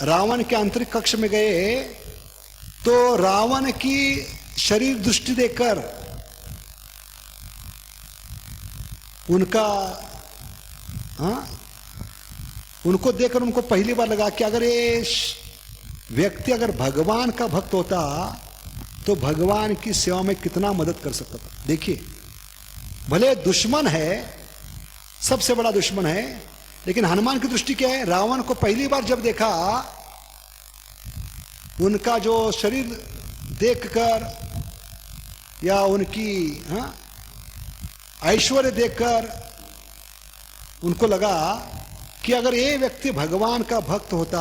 रावण के आंतरिक कक्ष में गए, तो रावण की शरीर दृष्टि देखकर उनका उनको देखकर उनको पहली बार लगा कि अगर ये व्यक्ति अगर भगवान का भक्त होता तो भगवान की सेवा में कितना मदद कर सकता था। देखिए, भले दुश्मन है, सबसे बड़ा दुश्मन है, लेकिन हनुमान की दृष्टि क्या है? रावण को पहली बार जब देखा, उनका जो शरीर देखकर या उनकी ऐश्वर्य देखकर उनको लगा कि अगर ये व्यक्ति भगवान का भक्त होता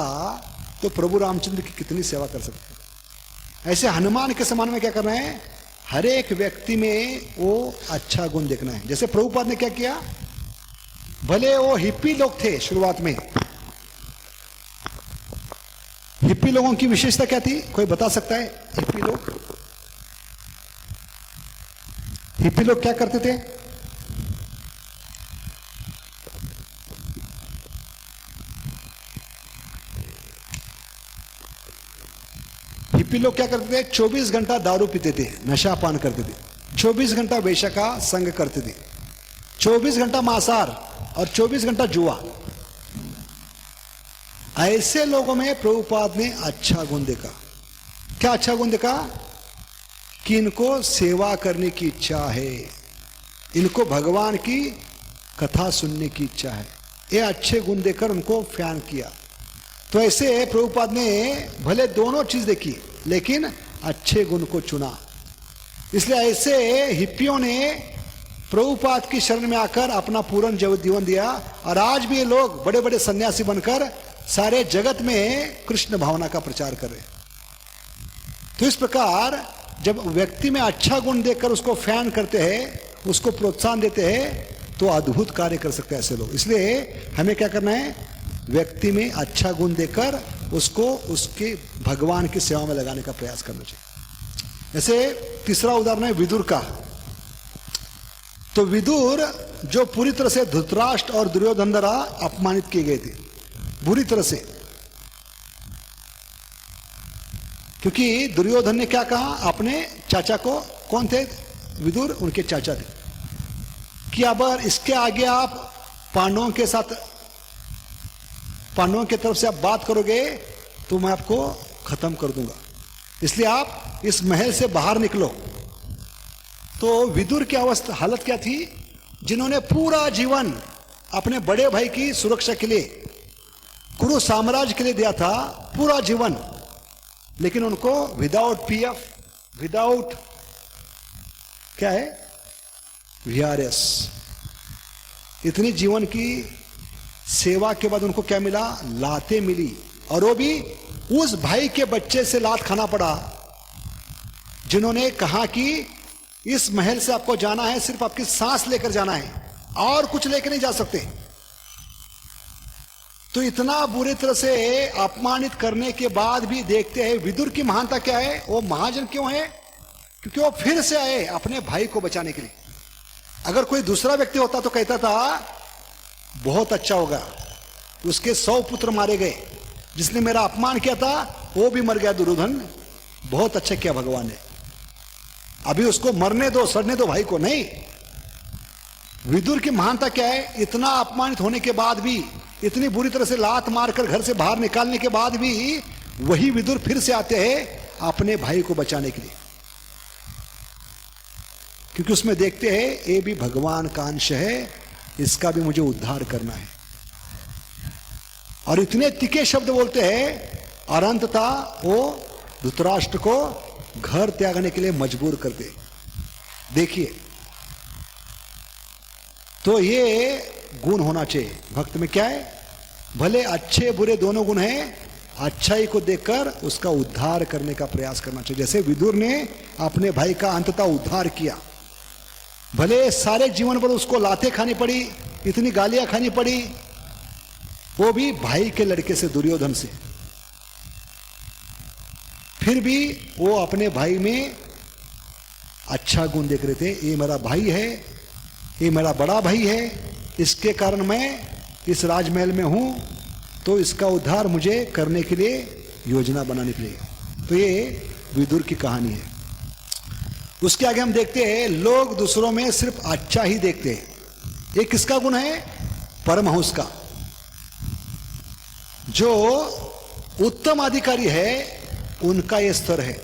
तो प्रभु रामचंद्र की कितनी सेवा कर सकते। ऐसे हनुमान के समान में क्या करना है? हर एक व्यक्ति में वो अच्छा गुण देखना है। जैसे प्रभुपाद ने क्या किया, भले वो हिप्पी लोग थे शुरुआत में, हिप्पी लोगों की विशेषता क्या थी? कोई बता सकता है? हिप्पी लोग क्या करते थे? हिप्पी लोग क्या करते थे? 24 घंटा दारू पीते थे, नशा पान करते थे, 24 घंटा वेश्या का संग करते थे, 24 घंटा मांसाहार और 24 घंटा जुआ। ऐसे लोगों में प्रभुपाद ने अच्छा गुण देखा। क्या अच्छा गुण देखा? कि इनको सेवा करने की इच्छा है, इनको भगवान की कथा सुनने की इच्छा है। ये अच्छे गुण देकर उनको फ्यान किया। तो ऐसे प्रभुपाद ने भले दोनों चीज देखी, लेकिन अच्छे गुण को चुना। इसलिए ऐसे हिप्पियों ने प्रभुपाद की शरण में आकर अपना पूर्ण जीवन दिया, और आज भी ये लोग बड़े बड़े सन्यासी बनकर सारे जगत में कृष्ण भावना का प्रचार कर रहे हैं। तो इस प्रकार जब व्यक्ति में अच्छा गुण देखकर उसको फैन करते हैं, उसको प्रोत्साहन देते हैं, तो अद्भुत कार्य कर सकते हैं ऐसे लोग। इसलिए हमें क्या करना है, व्यक्ति में अच्छा गुण देकर उसको उसके भगवान की सेवा में लगाने का प्रयास करना चाहिए। जैसे तीसरा उदाहरण है विदुर का। तो विदुर जो पूरी तरह से धृतराष्ट्र और दुर्योधन द्वारा अपमानित किए गए थे, बुरी तरह से, क्योंकि दुर्योधन ने क्या कहा अपने चाचा को, कौन थे विदुर, उनके चाचा थे, कि अब इसके आगे आप पांडवों के साथ, पांडवों की तरफ से आप बात करोगे तो मैं आपको खत्म कर दूंगा, इसलिए आप इस महल से बाहर निकलो। तो विदुर की अवस्था, हालत क्या थी, जिन्होंने पूरा जीवन अपने बड़े भाई की सुरक्षा के लिए, कुरु साम्राज्य के लिए दिया था पूरा जीवन, लेकिन उनको विदाउट पीएफ, विदाउट क्या है वीआरएस, इतनी जीवन की सेवा के बाद उनको क्या मिला, लातें मिली, और वो भी उस भाई के बच्चे से लात खाना पड़ा जिन्होंने कहा कि इस महल से आपको जाना है, सिर्फ आपकी सांस लेकर जाना है और कुछ लेकर नहीं जा सकते। तो इतना बुरी तरह से अपमानित करने के बाद भी देखते हैं विदुर की महानता क्या है, वो महाजन क्यों है, क्योंकि वो फिर से आए अपने भाई को बचाने के लिए। अगर कोई दूसरा व्यक्ति होता तो कहता था बहुत अच्छा होगा, उसके 100 पुत्र मारे गए, जिसने मेरा अपमान किया था वो भी मर गया दुर्योधन, बहुत अच्छा किया भगवान ने, अभी उसको मरने दो, सड़ने दो भाई को। नहीं, विदुर की महानता क्या है, इतना अपमानित होने के बाद भी, इतनी बुरी तरह से लात मारकर घर से बाहर निकालने के बाद भी वही विदुर फिर से आते हैं अपने भाई को बचाने के लिए, क्योंकि उसमें देखते हैं ये भी भगवान का अंश है, इसका भी मुझे उद्धार करना है। और इतने तीखे शब्द बोलते हैं, और अंततः वो धृतराष्ट्र को घर त्यागने के लिए मजबूर करते। देखिए, तो ये गुण होना चाहिए भक्त में। क्या है, भले अच्छे बुरे दोनों गुण हैं, अच्छाई को देखकर उसका उद्धार करने का प्रयास करना चाहिए। जैसे विदुर ने अपने भाई का अंततः उद्धार किया, भले सारे जीवन पर उसको लातें खानी पड़ी, इतनी गालियां खानी पड़ी, वो भी भाई के लड़के से, दुर्योधन से, फिर भी वो अपने भाई में अच्छा गुण देख रहे थे। ये मेरा भाई है, ये मेरा बड़ा भाई है, इसके कारण मैं इस राजमहल में हूं, तो इसका उद्धार मुझे करने के लिए योजना बनानी पड़ेगी। तो ये विदुर की कहानी है। उसके आगे हम देखते हैं, लोग दूसरों में सिर्फ अच्छा ही देखते हैं। ये किसका गुण है, परमहंस का। जो उत्तम अधिकारी है उनका ये स्तर है,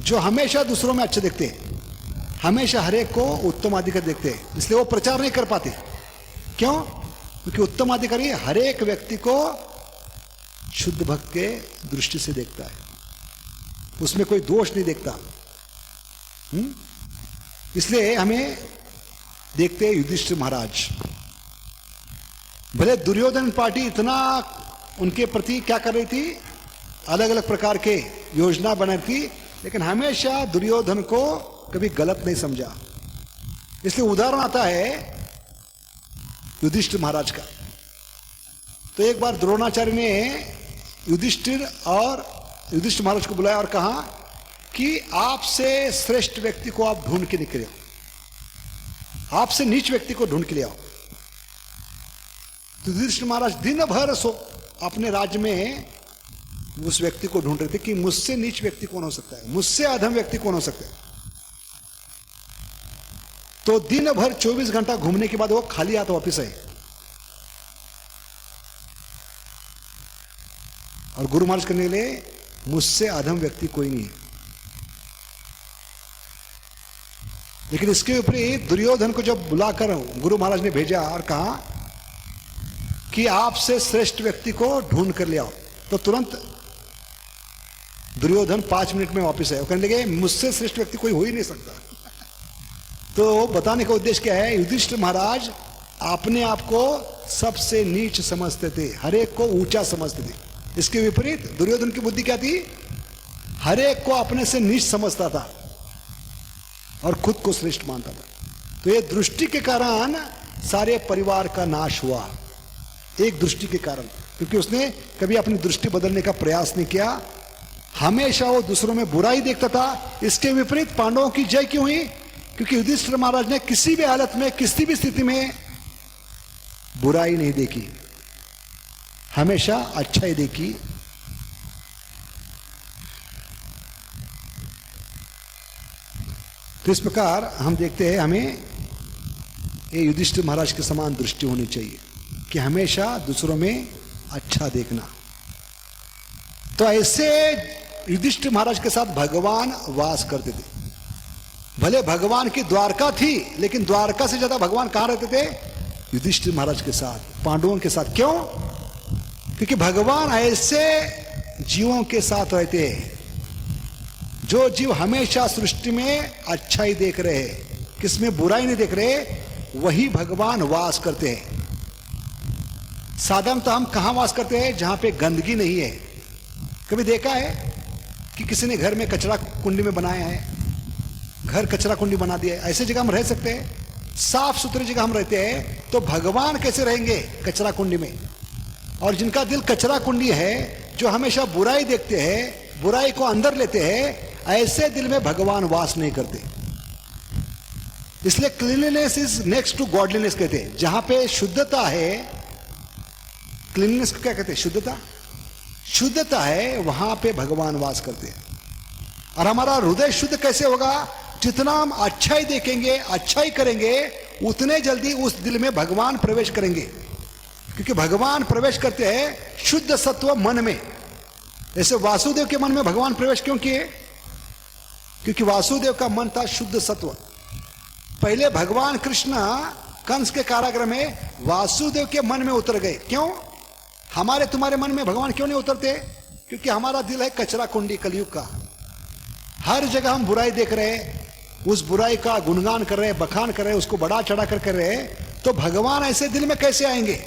जो हमेशा दूसरों में अच्छे देखते हैं, हमेशा हरेक को उत्तम अधिकारी देखते हैं, इसलिए वो प्रचार नहीं कर पाते। क्यों, क्योंकि उत्तम अधिकारी हरेक व्यक्ति को शुद्ध भक्त के दृष्टि से देखता है, उसमें कोई दोष नहीं देखता। इसलिए हमें देखते हैं युधिष्ठिर महाराज, भले दुर्योधन पार्टी इतना उनके प्रति क्या कर रही थी, अलग अलग प्रकार के योजना बना रही थी, लेकिन हमेशा दुर्योधन को कभी गलत नहीं समझा। इसलिए उदाहरण आता है युधिष्ठिर महाराज का। तो एक बार द्रोणाचार्य ने युधिष्ठिर महाराज को बुलाया और कहा कि आपसे श्रेष्ठ व्यक्ति को आप ढूंढ के निकले, आपसे नीच व्यक्ति को ढूंढ के ले आओ। तो युधिष्ठिर महाराज दिन भर अपने राज्य में उस व्यक्ति को ढूंढ रहे थे कि मुझसे नीच व्यक्ति कौन हो सकता है, मुझसे अधम व्यक्ति कौन हो सकता है। तो दिन भर 24 घंटा घूमने के बाद वो खाली हाथ वापिस आए, और गुरु महाराज करने के लिए मुझसे अधम व्यक्ति कोई नहीं है। लेकिन इसके ऊपर दुर्योधन को जब बुलाकर गुरु महाराज ने भेजा और कहा कि आपसे श्रेष्ठ व्यक्ति को ढूंढ कर ले आओ, तो तुरंत दुर्योधन 5 मिनट में वापस आया, कहने लगे मुझसे श्रेष्ठ व्यक्ति कोई हो ही नहीं सकता। तो बताने का उद्देश्य क्या है, युधिष्ठिर महाराज अपने आप को सबसे नीच समझते थे, हर एक को ऊंचा समझते थे। इसके विपरीत दुर्योधन की बुद्धि क्या थी, हर एक को अपने से नीच समझता था और खुद को श्रेष्ठ मानता था। तो ये दृष्टि के कारण सारे परिवार का नाश हुआ, एक दृष्टि के कारण, क्योंकि उसने कभी अपनी दृष्टि बदलने का प्रयास नहीं किया, हमेशा वो दूसरों में बुराई देखता था। इसके विपरीत पांडवों की जय क्यों हुई, क्योंकि युधिष्ठिर महाराज ने किसी भी हालत में, किसी भी स्थिति में बुराई नहीं देखी, हमेशा अच्छाई देखी। तो इस प्रकार हम देखते हैं हमें ये युधिष्ठिर महाराज के समान दृष्टि होनी चाहिए कि हमेशा दूसरों में अच्छा देखना। तो ऐसे युधिष्ठिर महाराज के साथ भगवान वास करते थे। भले भगवान की द्वारका थी, लेकिन द्वारका से ज्यादा भगवान कहां रहते थे, युधिष्ठिर महाराज के साथ, पांडवों के साथ। क्यों? क्योंकि भगवान ऐसे जीवों के साथ रहते हैं जो जीव हमेशा सृष्टि में अच्छाई देख रहे हैं, किसमें बुराई नहीं देख रहे, वही भगवान वास करते हैं। साधारणतः हम कहां वास करते हैं, जहां पे गंदगी नहीं है। कभी देखा है कि किसी ने घर में कचरा कुंडी में बनाया है, घर कचरा कुंडी बना दिया है, ऐसे जगह हम रह सकते हैं? साफ सुथरी जगह हम रहते हैं, तो भगवान कैसे रहेंगे कचरा कुंडी में? और जिनका दिल कचरा कुंडी है, जो हमेशा बुराई देखते हैं, बुराई को अंदर लेते हैं, ऐसे दिल में भगवान वास नहीं करते। इसलिए cleanliness is next to godliness कहते हैं। जहां पे शुद्धता है, क्लीनलीनेस को क्या कहते हैं, शुद्धता, शुद्धता है, वहां पे भगवान वास करते हैं। और हमारा हृदय शुद्ध कैसे होगा? जितना हम अच्छाई देखेंगे, अच्छाई करेंगे, उतने जल्दी उस दिल में भगवान प्रवेश करेंगे। क्योंकि भगवान प्रवेश करते हैं शुद्ध सत्व मन में। जैसे वासुदेव के मन में भगवान प्रवेश क्यों किए? क्योंकि वासुदेव का मन था शुद्ध सत्व। पहले भगवान कृष्ण कंस के कारागृह में वासुदेव के मन में उतर गए। क्यों? हमारे तुम्हारे मन में भगवान क्यों नहीं उतरते? क्योंकि हमारा दिल है कचरा कुंडी कलयुग का। हर जगह हम बुराई देख रहे हैं, उस बुराई का गुणगान कर रहे हैं, बखान कर रहे हैं, उसको बढ़ा चढ़ा कर रहे हैं। तो भगवान ऐसे दिल में कैसे आएंगे?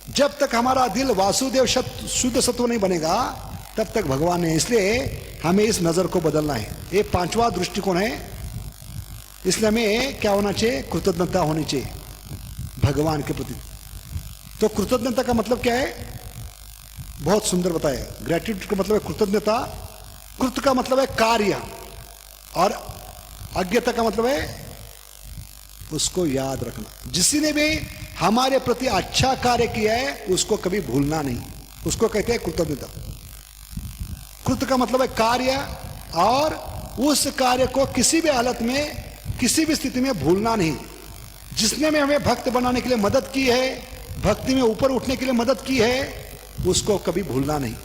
जब तक हमारा दिल वासुदेव शुद्ध सत्व नहीं बनेगा, तब तक भगवान नहीं। इसलिए हमें इस नजर को बदलना है। ये पांचवा दृष्टिकोण है। इसलिए हमें क्या होना चाहिए? कृतज्ञता होनी चाहिए भगवान के प्रति। तो कृतज्ञता का मतलब क्या है? बहुत सुंदर बताया। ग्रेटिट्यूड का मतलब है कृतज्ञता। कृत का मतलब है कार्य, और अज्ञता का मतलब है उसको याद रखना। जिसी ने भी हमारे प्रति अच्छा कार्य किया है, उसको कभी भूलना नहीं, उसको कहते हैं कृतज्ञता। कृत का मतलब है कार्य, और उस कार्य को किसी भी हालत में, किसी भी स्थिति में भूलना नहीं। जिसने में हमें भक्त बनाने के लिए मदद की है, भक्ति में ऊपर उठने के लिए मदद की है, उसको कभी भूलना नहीं।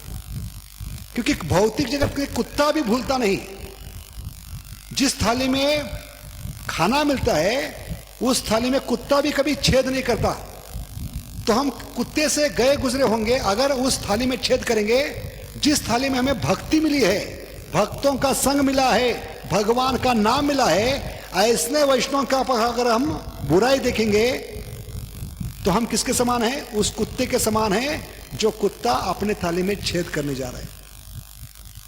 क्योंकि भौतिक जगत के कुत्ता भी भूलता नहीं। जिस थाली में खाना मिलता है, उस थाली में कुत्ता भी कभी छेद नहीं करता। तो हम कुत्ते से गए गुजरे होंगे, अगर उस थाली में छेद करेंगे। जिस थाली में हमें भक्ति मिली है, भक्तों का संग मिला है, भगवान का नाम मिला है, ऐसने वैष्णव का अगर हम बुराई देखेंगे, तो हम किसके समान हैं? उस कुत्ते के समान हैं, जो कुत्ता अपने थाली में छेद करने जा रहा है।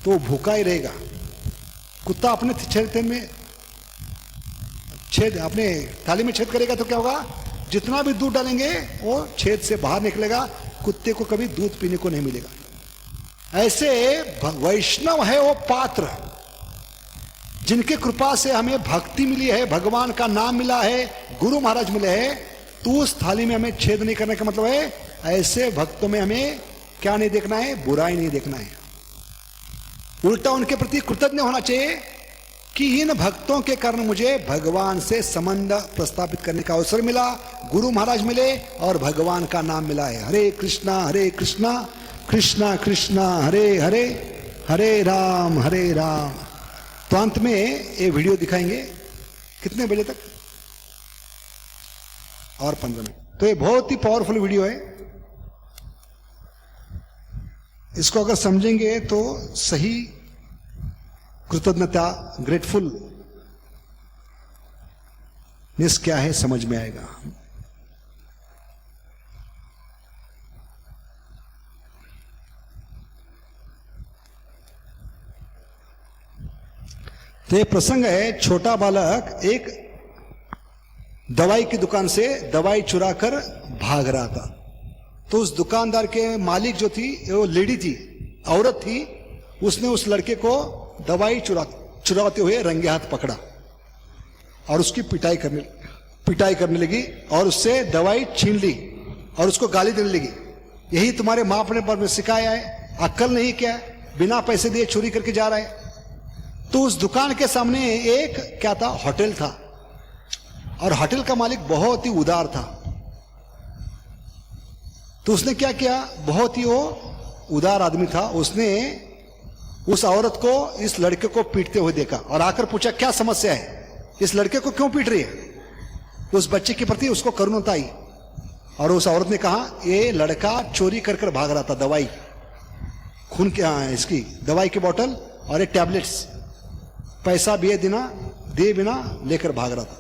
तो भूखा ही रहेगा। कुत्ता अपने अपने थाली में छेद करेगा तो क्या होगा? जितना भी दूध डालेंगे वो छेद से बाहर निकलेगा, कुत्ते को कभी दूध पीने को नहीं मिलेगा। ऐसे वैष्णव है वो पात्र, जिनके कृपा से हमें भक्ति मिली है, भगवान का नाम मिला है, गुरु महाराज मिले हैं, तो उस थाली में हमें छेद नहीं करने का मतलब है, ऐसे भक्तों में हमें क्या नहीं देखना है? बुराई नहीं देखना है। उल्टा उनके प्रति कृतज्ञ होना चाहिए कि इन भक्तों के कारण मुझे भगवान से संबंध प्रस्तापित करने का अवसर मिला, गुरु महाराज मिले, और भगवान का नाम मिला है। हरे कृष्णा कृष्णा कृष्णा हरे हरे, हरे राम। तो अंत में ये वीडियो दिखाएंगे। कितने बजे तक? और 15 मिनट। तो ये बहुत ही पावरफुल वीडियो है। इसको अगर समझेंगे तो सही कृतज्ञता, ग्रेटफुल निस क्या है समझ में आएगा। तो ये प्रसंग है, छोटा बालक एक दवाई की दुकान से दवाई चुरा कर भाग रहा था। तो उस दुकानदार के मालिक जो थी वो लेडी थी, औरत थी, उसने उस लड़के को दवाई चुराते हुए रंगे हाथ पकड़ा और उसकी पिटाई करने लगी और उससे दवाई छीन ली और उसको गाली देने लगी। यही तुम्हारे माँ अपने पर में सिखाया है, अक्ल नहीं क्या, बिना पैसे दिए चोरी करके जा रहा है। तो उस दुकान के सामने एक क्या था, होटल था, और होटल का मालिक बहुत ही उदार था। तो उसने क्या किया, बहुत ही वो उदार आदमी था, उसने उस औरत को इस लड़के को पीटते हुए देखा और आकर पूछा क्या समस्या है, इस लड़के को क्यों पीट रही है। उस बच्चे के प्रति उसको करुणता आई और उस औरत ने कहा ये लड़का चोरी कर कर भाग रहा था, दवाई खून क्या है इसकी दवाई की बोतल और ये टैबलेट्स, पैसा दिए बिना लेकर भाग रहा था।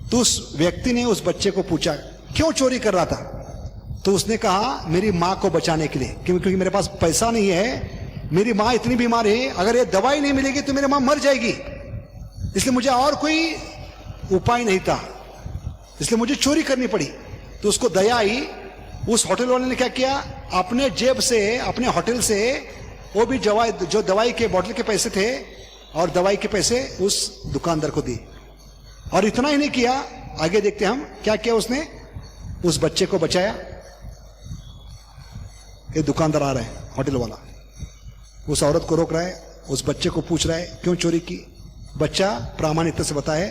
तो उस व्यक्ति ने उस बच्चे को पूछा क्यों चोरी कर रहा था। तो उसने कहा मेरी माँ को बचाने के लिए, क्योंकि मेरे पास पैसा नहीं है, मेरी माँ इतनी बीमार है, अगर ये दवाई नहीं मिलेगी तो मेरी माँ मर जाएगी, इसलिए मुझे और कोई उपाय नहीं था, इसलिए मुझे चोरी करनी पड़ी। तो उसको दया आई। उस होटल वाले ने क्या किया, अपने जेब से, अपने होटल से वो भी जो दवाई के बोतल के पैसे थे और दवाई के पैसे उस दुकानदार को दिए। और इतना ही नहीं किया, आगे देखते हम क्या किया उसने, उस बच्चे को बचाया। ये दुकानदार आ रहा है, होटल वाला उस औरत को रोक रहा है, उस बच्चे को पूछ रहा है क्यों चोरी की। बच्चा प्रामाणिकता से बताया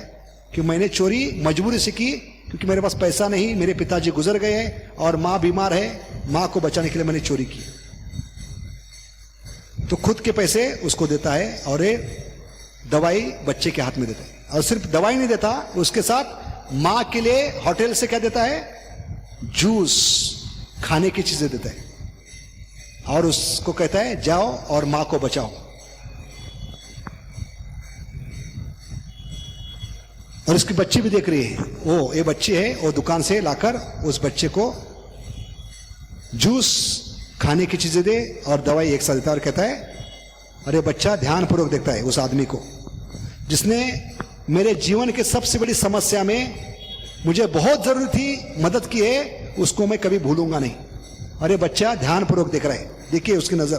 कि मैंने चोरी मजबूरी से की, क्योंकि मेरे पास पैसा नहीं, मेरे पिताजी गुजर गए हैं और माँ बीमार है, माँ को बचाने के लिए मैंने चोरी की। तो खुद के पैसे उसको देता है और ये दवाई बच्चे के हाथ में देता है। और सिर्फ दवाई नहीं देता, उसके साथ माँ के लिए होटल से क्या देता है, जूस, खाने की चीजें देता है और उसको कहता है जाओ और माँ को बचाओ। और इसकी बच्ची भी देख रही है, वो ये बच्ची है, वो दुकान से लाकर उस बच्चे को जूस, खाने की चीजें दे और दवाई एक साथ देता है और कहता है, अरे बच्चा ध्यानपूर्वक देखता है उस आदमी को जिसने मेरे जीवन के सबसे बड़ी समस्या में मुझे बहुत जरूरत थी, मदद की है, उसको मैं कभी भूलूंगा नहीं। अरे बच्चा ध्यानपूर्वक देख रहा है, देखिए उसकी नजर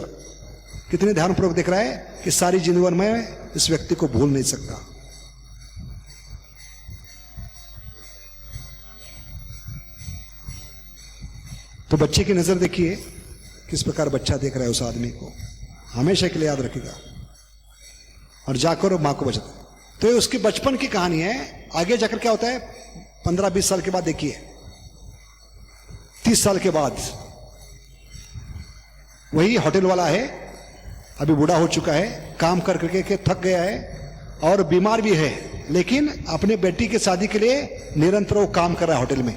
कितने ध्यानपूर्वक देख रहा है कि सारी जिंदगी में इस व्यक्ति को भूल नहीं सकता। तो बच्चे की नजर देखिए किस प्रकार बच्चा देख रहा है उस आदमी को, हमेशा के लिए याद रखेगा और जाकर मां को बचाता। तो ये उसकी बचपन की कहानी है। आगे जाकर क्या होता है, 15-20 साल के बाद देखिए, 30 साल के बाद वही होटल वाला है, अभी बूढ़ा हो चुका है, काम कर करके के थक गया है और बीमार भी है, लेकिन अपने बेटी की शादी के लिए निरंतर वो काम कर रहा है होटल में।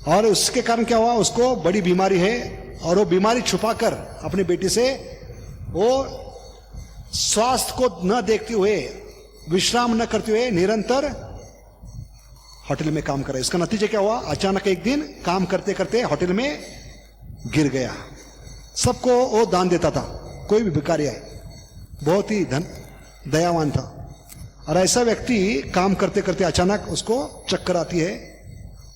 और उसके कारण क्या हुआ, उसको बड़ी बीमारी है और वो बीमारी छुपाकर अपने बेटी से वो स्वास्थ्य को न देखते हुए, विश्राम न करते हुए निरंतर होटल में काम कर रहा है। इसका नतीजा क्या हुआ, अचानक एक दिन काम करते करते होटल में गिर गया। सबको वो दान देता था, कोई भी भिखारी आए, बहुत ही दयावान था। और ऐसा व्यक्ति काम करते करते अचानक उसको चक्कर आती है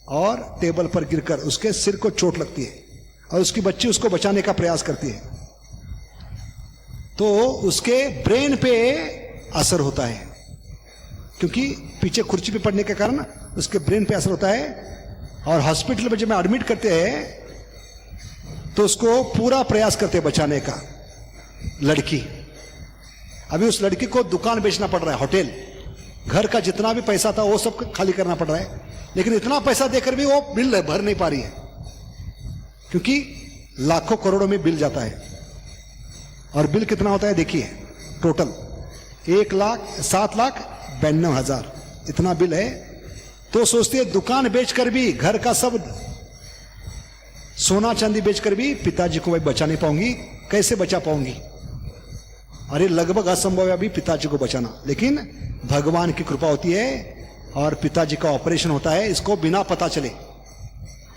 और टेबल पर गिरकर उसके सिर को चोट लगती है और उसकी बच्ची उसको बचाने का प्रयास करती है। तो उसके ब्रेन पे असर होता है, क्योंकि पीछे खुर्ची पे पड़ने के कारण उसके ब्रेन पे असर होता है। और हॉस्पिटल में जब एडमिट करते हैं तो उसको पूरा प्रयास करते हैं बचाने का। लड़की, अभी उस लड़की को दुकान बेचना पड़ रहा है, होटल, घर का जितना भी पैसा था वो सब खाली करना पड़ रहा है, लेकिन इतना पैसा देकर भी वो बिल भर नहीं पा रही है, क्योंकि लाखों करोड़ों में बिल जाता है। और बिल कितना होता है देखिए, टोटल 1,07,92,000 इतना बिल है। तो सोचते हैं दुकान बेचकर भी, घर का सब सोना चांदी बेचकर भी पिताजी को मैं बचा नहीं पाऊंगी, कैसे बचा पाऊंगी। अरे लगभग असंभव है अभी पिताजी को बचाना, लेकिन भगवान की कृपा होती है और पिताजी का ऑपरेशन होता है, इसको बिना पता चले,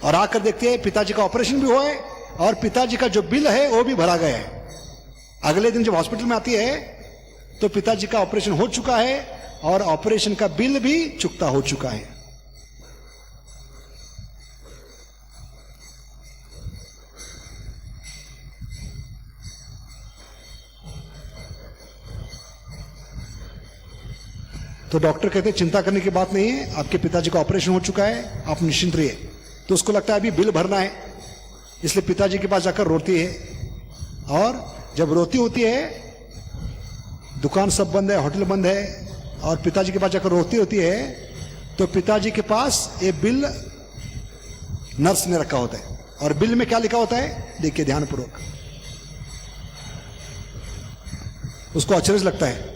और आकर देखते हैं पिताजी का ऑपरेशन भी हुआ है और पिताजी का जो बिल है वो भी भरा गया है। अगले दिन जब हॉस्पिटल में आती है तो पिताजी का ऑपरेशन हो चुका है और ऑपरेशन का बिल भी चुकता हो चुका है। तो डॉक्टर कहते हैं चिंता करने की बात नहीं है, आपके पिताजी का ऑपरेशन हो चुका है, आप निश्चिंत रहिए। तो उसको लगता है अभी बिल भरना है, इसलिए पिताजी के पास जाकर रोती है, और जब रोती होती है, दुकान सब बंद है, होटल बंद है, और पिताजी के पास जाकर रोती होती है, तो पिताजी के पास ये बिल नर्स ने रखा होता है, और बिल में क्या लिखा होता है देखिए ध्यानपूर्वक। उसको आश्चर्य लगता है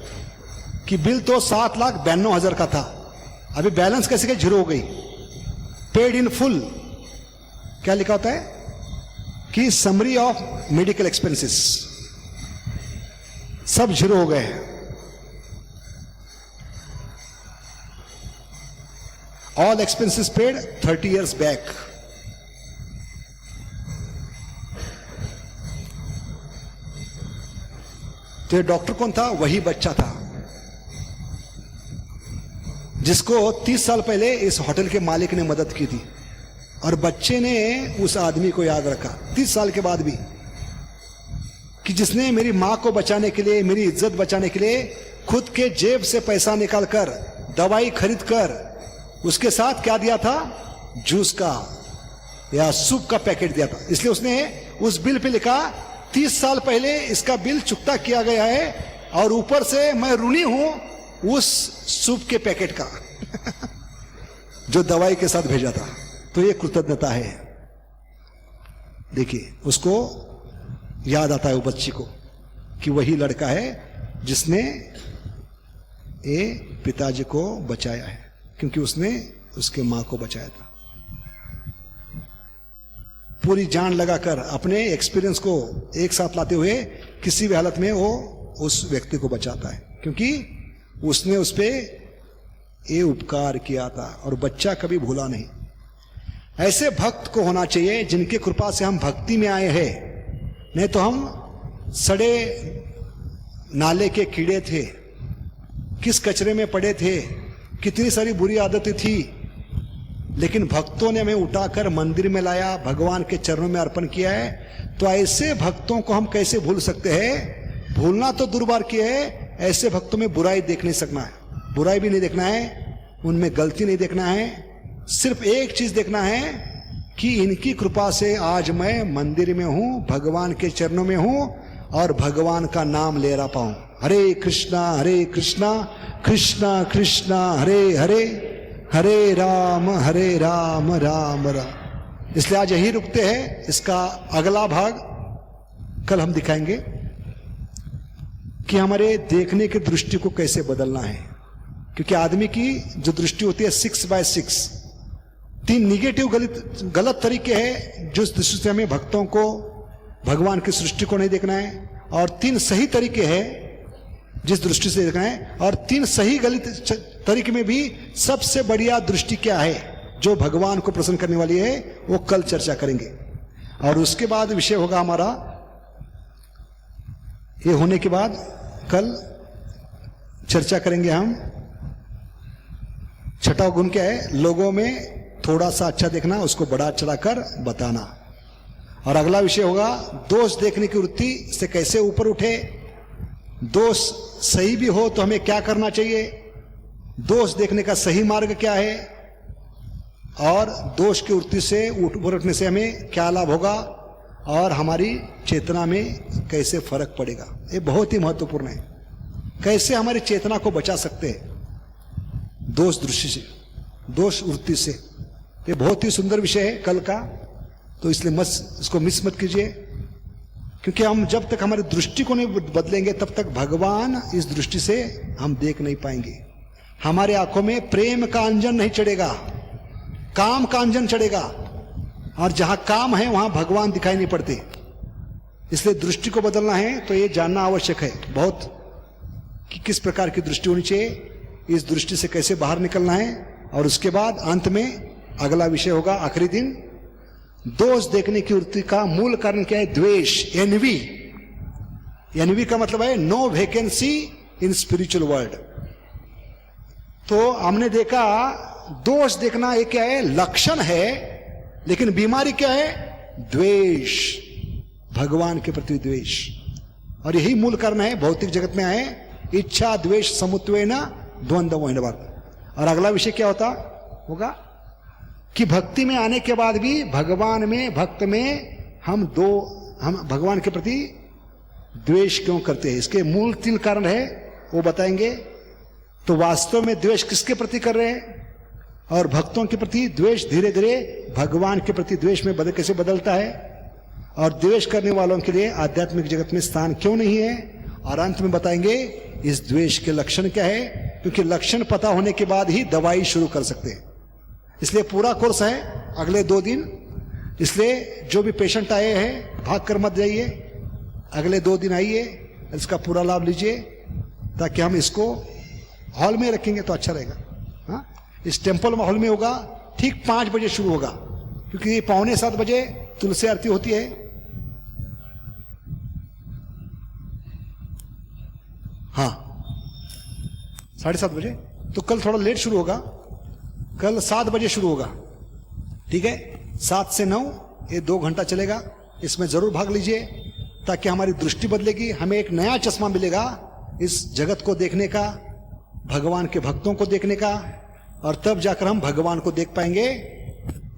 कि बिल तो 7,92,000 का था, अभी बैलेंस कैसे क्या 0 हो गई। पेड इन फुल, क्या लिखा होता है कि समरी ऑफ मेडिकल एक्सपेंसेस, सब 0 हो गए हैं। All expenses paid 30 years back. तो ये डॉक्टर कौन था? वही बच्चा था जिसको 30 साल पहले इस होटल के मालिक ने मदद की थी, और बच्चे ने उस आदमी को याद रखा 30 साल के बाद भी, कि जिसने मेरी मां को बचाने के लिए, मेरी इज्जत बचाने के लिए खुद के जेब से पैसा निकालकर दवाई खरीद कर उसके साथ क्या दिया था, जूस का या सूप का पैकेट दिया था। इसलिए उसने उस बिल पे लिखा 30 साल पहले इसका बिल चुकता किया गया है, और ऊपर से मैं ऋणी हूं उस सूप के पैकेट का जो दवाई के साथ भेजा था। तो ये कृतज्ञता है। देखिए उसको याद आता है वो बच्ची को कि वही लड़का है जिसने ये पिताजी को बचाया है, क्योंकि उसने उसके मां को बचाया था। पूरी जान लगाकर अपने एक्सपीरियंस को एक साथ लाते हुए किसी भी हालत में वो उस व्यक्ति को बचाता है, क्योंकि उसने उस पे ये उपकार किया था, और बच्चा कभी भूला नहीं। ऐसे भक्त को होना चाहिए जिनके कृपा से हम भक्ति में आए हैं, नहीं तो हम सड़े नाले के कीड़े थे, किस कचरे में पड़े थे, कितनी सारी बुरी आदतें थी, लेकिन भक्तों ने हमें उठाकर मंदिर में लाया, भगवान के चरणों में अर्पण किया है। तो ऐसे भक्तों को हम कैसे भूल सकते हैं? भूलना तो दुर्बार की है, ऐसे भक्तों में बुराई देख नहीं सकना है, बुराई भी नहीं देखना है, उनमें गलती नहीं देखना है। सिर्फ एक चीज देखना है कि इनकी कृपा से आज मैं मंदिर में हूं, भगवान के चरणों में हूं, और भगवान का नाम ले रहा पाऊं। हरे कृष्णा कृष्णा कृष्णा हरे हरे, हरे राम राम राम। इसलिए आज यही रुकते हैं, इसका अगला भाग कल हम दिखाएंगे कि हमारे देखने की दृष्टि को कैसे बदलना है। क्योंकि आदमी की जो दृष्टि होती है 6/6, 3 निगेटिव गलत तरीके हैं जिस दृष्टि से हमें भक्तों को, भगवान की सृष्टि को नहीं देखना है, और 3 सही तरीके हैं जिस दृष्टि से देखना है, और 3 सही गलत तरीके में भी सबसे बढ़िया दृष्टि क्या है जो भगवान को प्रसन्न करने वाली है, वो कल चर्चा करेंगे। और उसके बाद विषय होगा हमारा, ये होने के बाद कल चर्चा करेंगे हम, छठा गुण क्या है, लोगों में थोड़ा सा अच्छा देखना, उसको बड़ा चढ़ाकर बताना। और अगला विषय होगा दोष देखने की वृत्ति से कैसे ऊपर उठे, दोष सही भी हो तो हमें क्या करना चाहिए, दोष देखने का सही मार्ग क्या है, और दोष की वृत्ति से ऊपर उठने से हमें क्या लाभ होगा, और हमारी चेतना में कैसे फर्क पड़ेगा। ये बहुत ही महत्वपूर्ण है, कैसे हमारी चेतना को बचा सकते हैं दोष दृष्टि से, दोष वृत्ति से। ये बहुत ही सुंदर विषय है कल का, तो इसलिए इसको मिस मत कीजिए, क्योंकि हम जब तक हमारी दृष्टि को नहीं बदलेंगे तब तक भगवान इस दृष्टि से हम देख नहीं पाएंगे। हमारे आंखों में प्रेम का अंजन नहीं चढ़ेगा, काम का अंजन चढ़ेगा, और जहां काम है वहां भगवान दिखाई नहीं पड़ते। इसलिए दृष्टि को बदलना है तो ये जानना आवश्यक है बहुत कि किस प्रकार की दृष्टि होनी चाहिए, इस दृष्टि से कैसे बाहर निकलना है। और उसके बाद अंत में अगला विषय होगा आखिरी दिन, दोष देखने की वृत्ति का मूल कारण क्या है? द्वेष, एनवी। एनवी का मतलब है no vacancy in spiritual world. तो हमने देखा दोष देखना ये क्या है? लक्षण है, लेकिन बीमारी क्या है? द्वेष, भगवान के प्रति द्वेष। और यही मूल कारण है भौतिक जगत में आए, इच्छा द्वेष समुत्वेन द्वंद्व मोहिनवत्। और अगला विषय क्या होगा कि भक्ति में आने के बाद भी भगवान में, भक्त में हम भगवान के प्रति द्वेष क्यों करते हैं? इसके मूल 3 कारण है, वो बताएंगे। तो वास्तव में द्वेष किसके प्रति कर रहे हैं? और भक्तों के प्रति द्वेष धीरे धीरे भगवान के प्रति द्वेष में कैसे बदलता है? और द्वेष करने वालों के लिए आध्यात्मिक जगत में स्थान क्यों नहीं है? और अंत में बताएंगे इस द्वेष के लक्षण क्या है, क्योंकि लक्षण पता होने के बाद ही दवाई शुरू कर सकते हैं। इसलिए पूरा कोर्स है अगले 2 दिन। इसलिए जो भी पेशेंट आए हैं भाग कर मत जाइए, अगले 2 दिन आइए, इसका पूरा लाभ लीजिए, ताकि हम इसको हॉल में रखेंगे तो अच्छा रहेगा। हाँ, इस टेम्पल हॉल में होगा, ठीक 5 बजे शुरू होगा, क्योंकि 6:45 बजे तुलसी आरती होती है। हाँ, 7:30 बजे। तो कल थोड़ा लेट शुरू होगा, कल 7 बजे शुरू होगा, ठीक है? 7 से 9 ये 2 घंटा चलेगा। इसमें जरूर भाग लीजिए, ताकि हमारी दृष्टि बदलेगी, हमें एक नया चश्मा मिलेगा इस जगत को देखने का, भगवान के भक्तों को देखने का, और तब जाकर हम भगवान को देख पाएंगे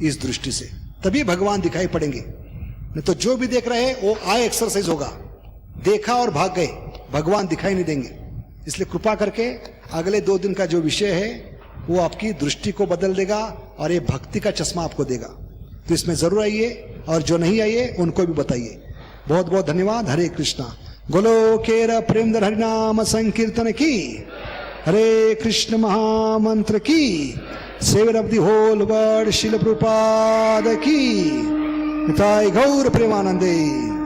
इस दृष्टि से, तभी भगवान दिखाई पड़ेंगे। नहीं तो जो भी देख रहे हैं वो आई एक्सरसाइज होगा, देखा और भाग गए, भगवान दिखाई नहीं देंगे। इसलिए कृपा करके अगले 2 दिन का जो विषय है वो आपकी दृष्टि को बदल देगा और ये भक्ति का चश्मा आपको देगा। तो इसमें जरूर आइए, और जो नहीं आइए उनको भी बताइए। बहुत बहुत धन्यवाद। हरे कृष्णा। गोलोकेर प्रेमधर हरिनाम संकीर्तन की, हरे कृष्ण महामंत्र की, saviour of the whole world, Srila Prabhupada की, निताय गौर प्रेमानंदे।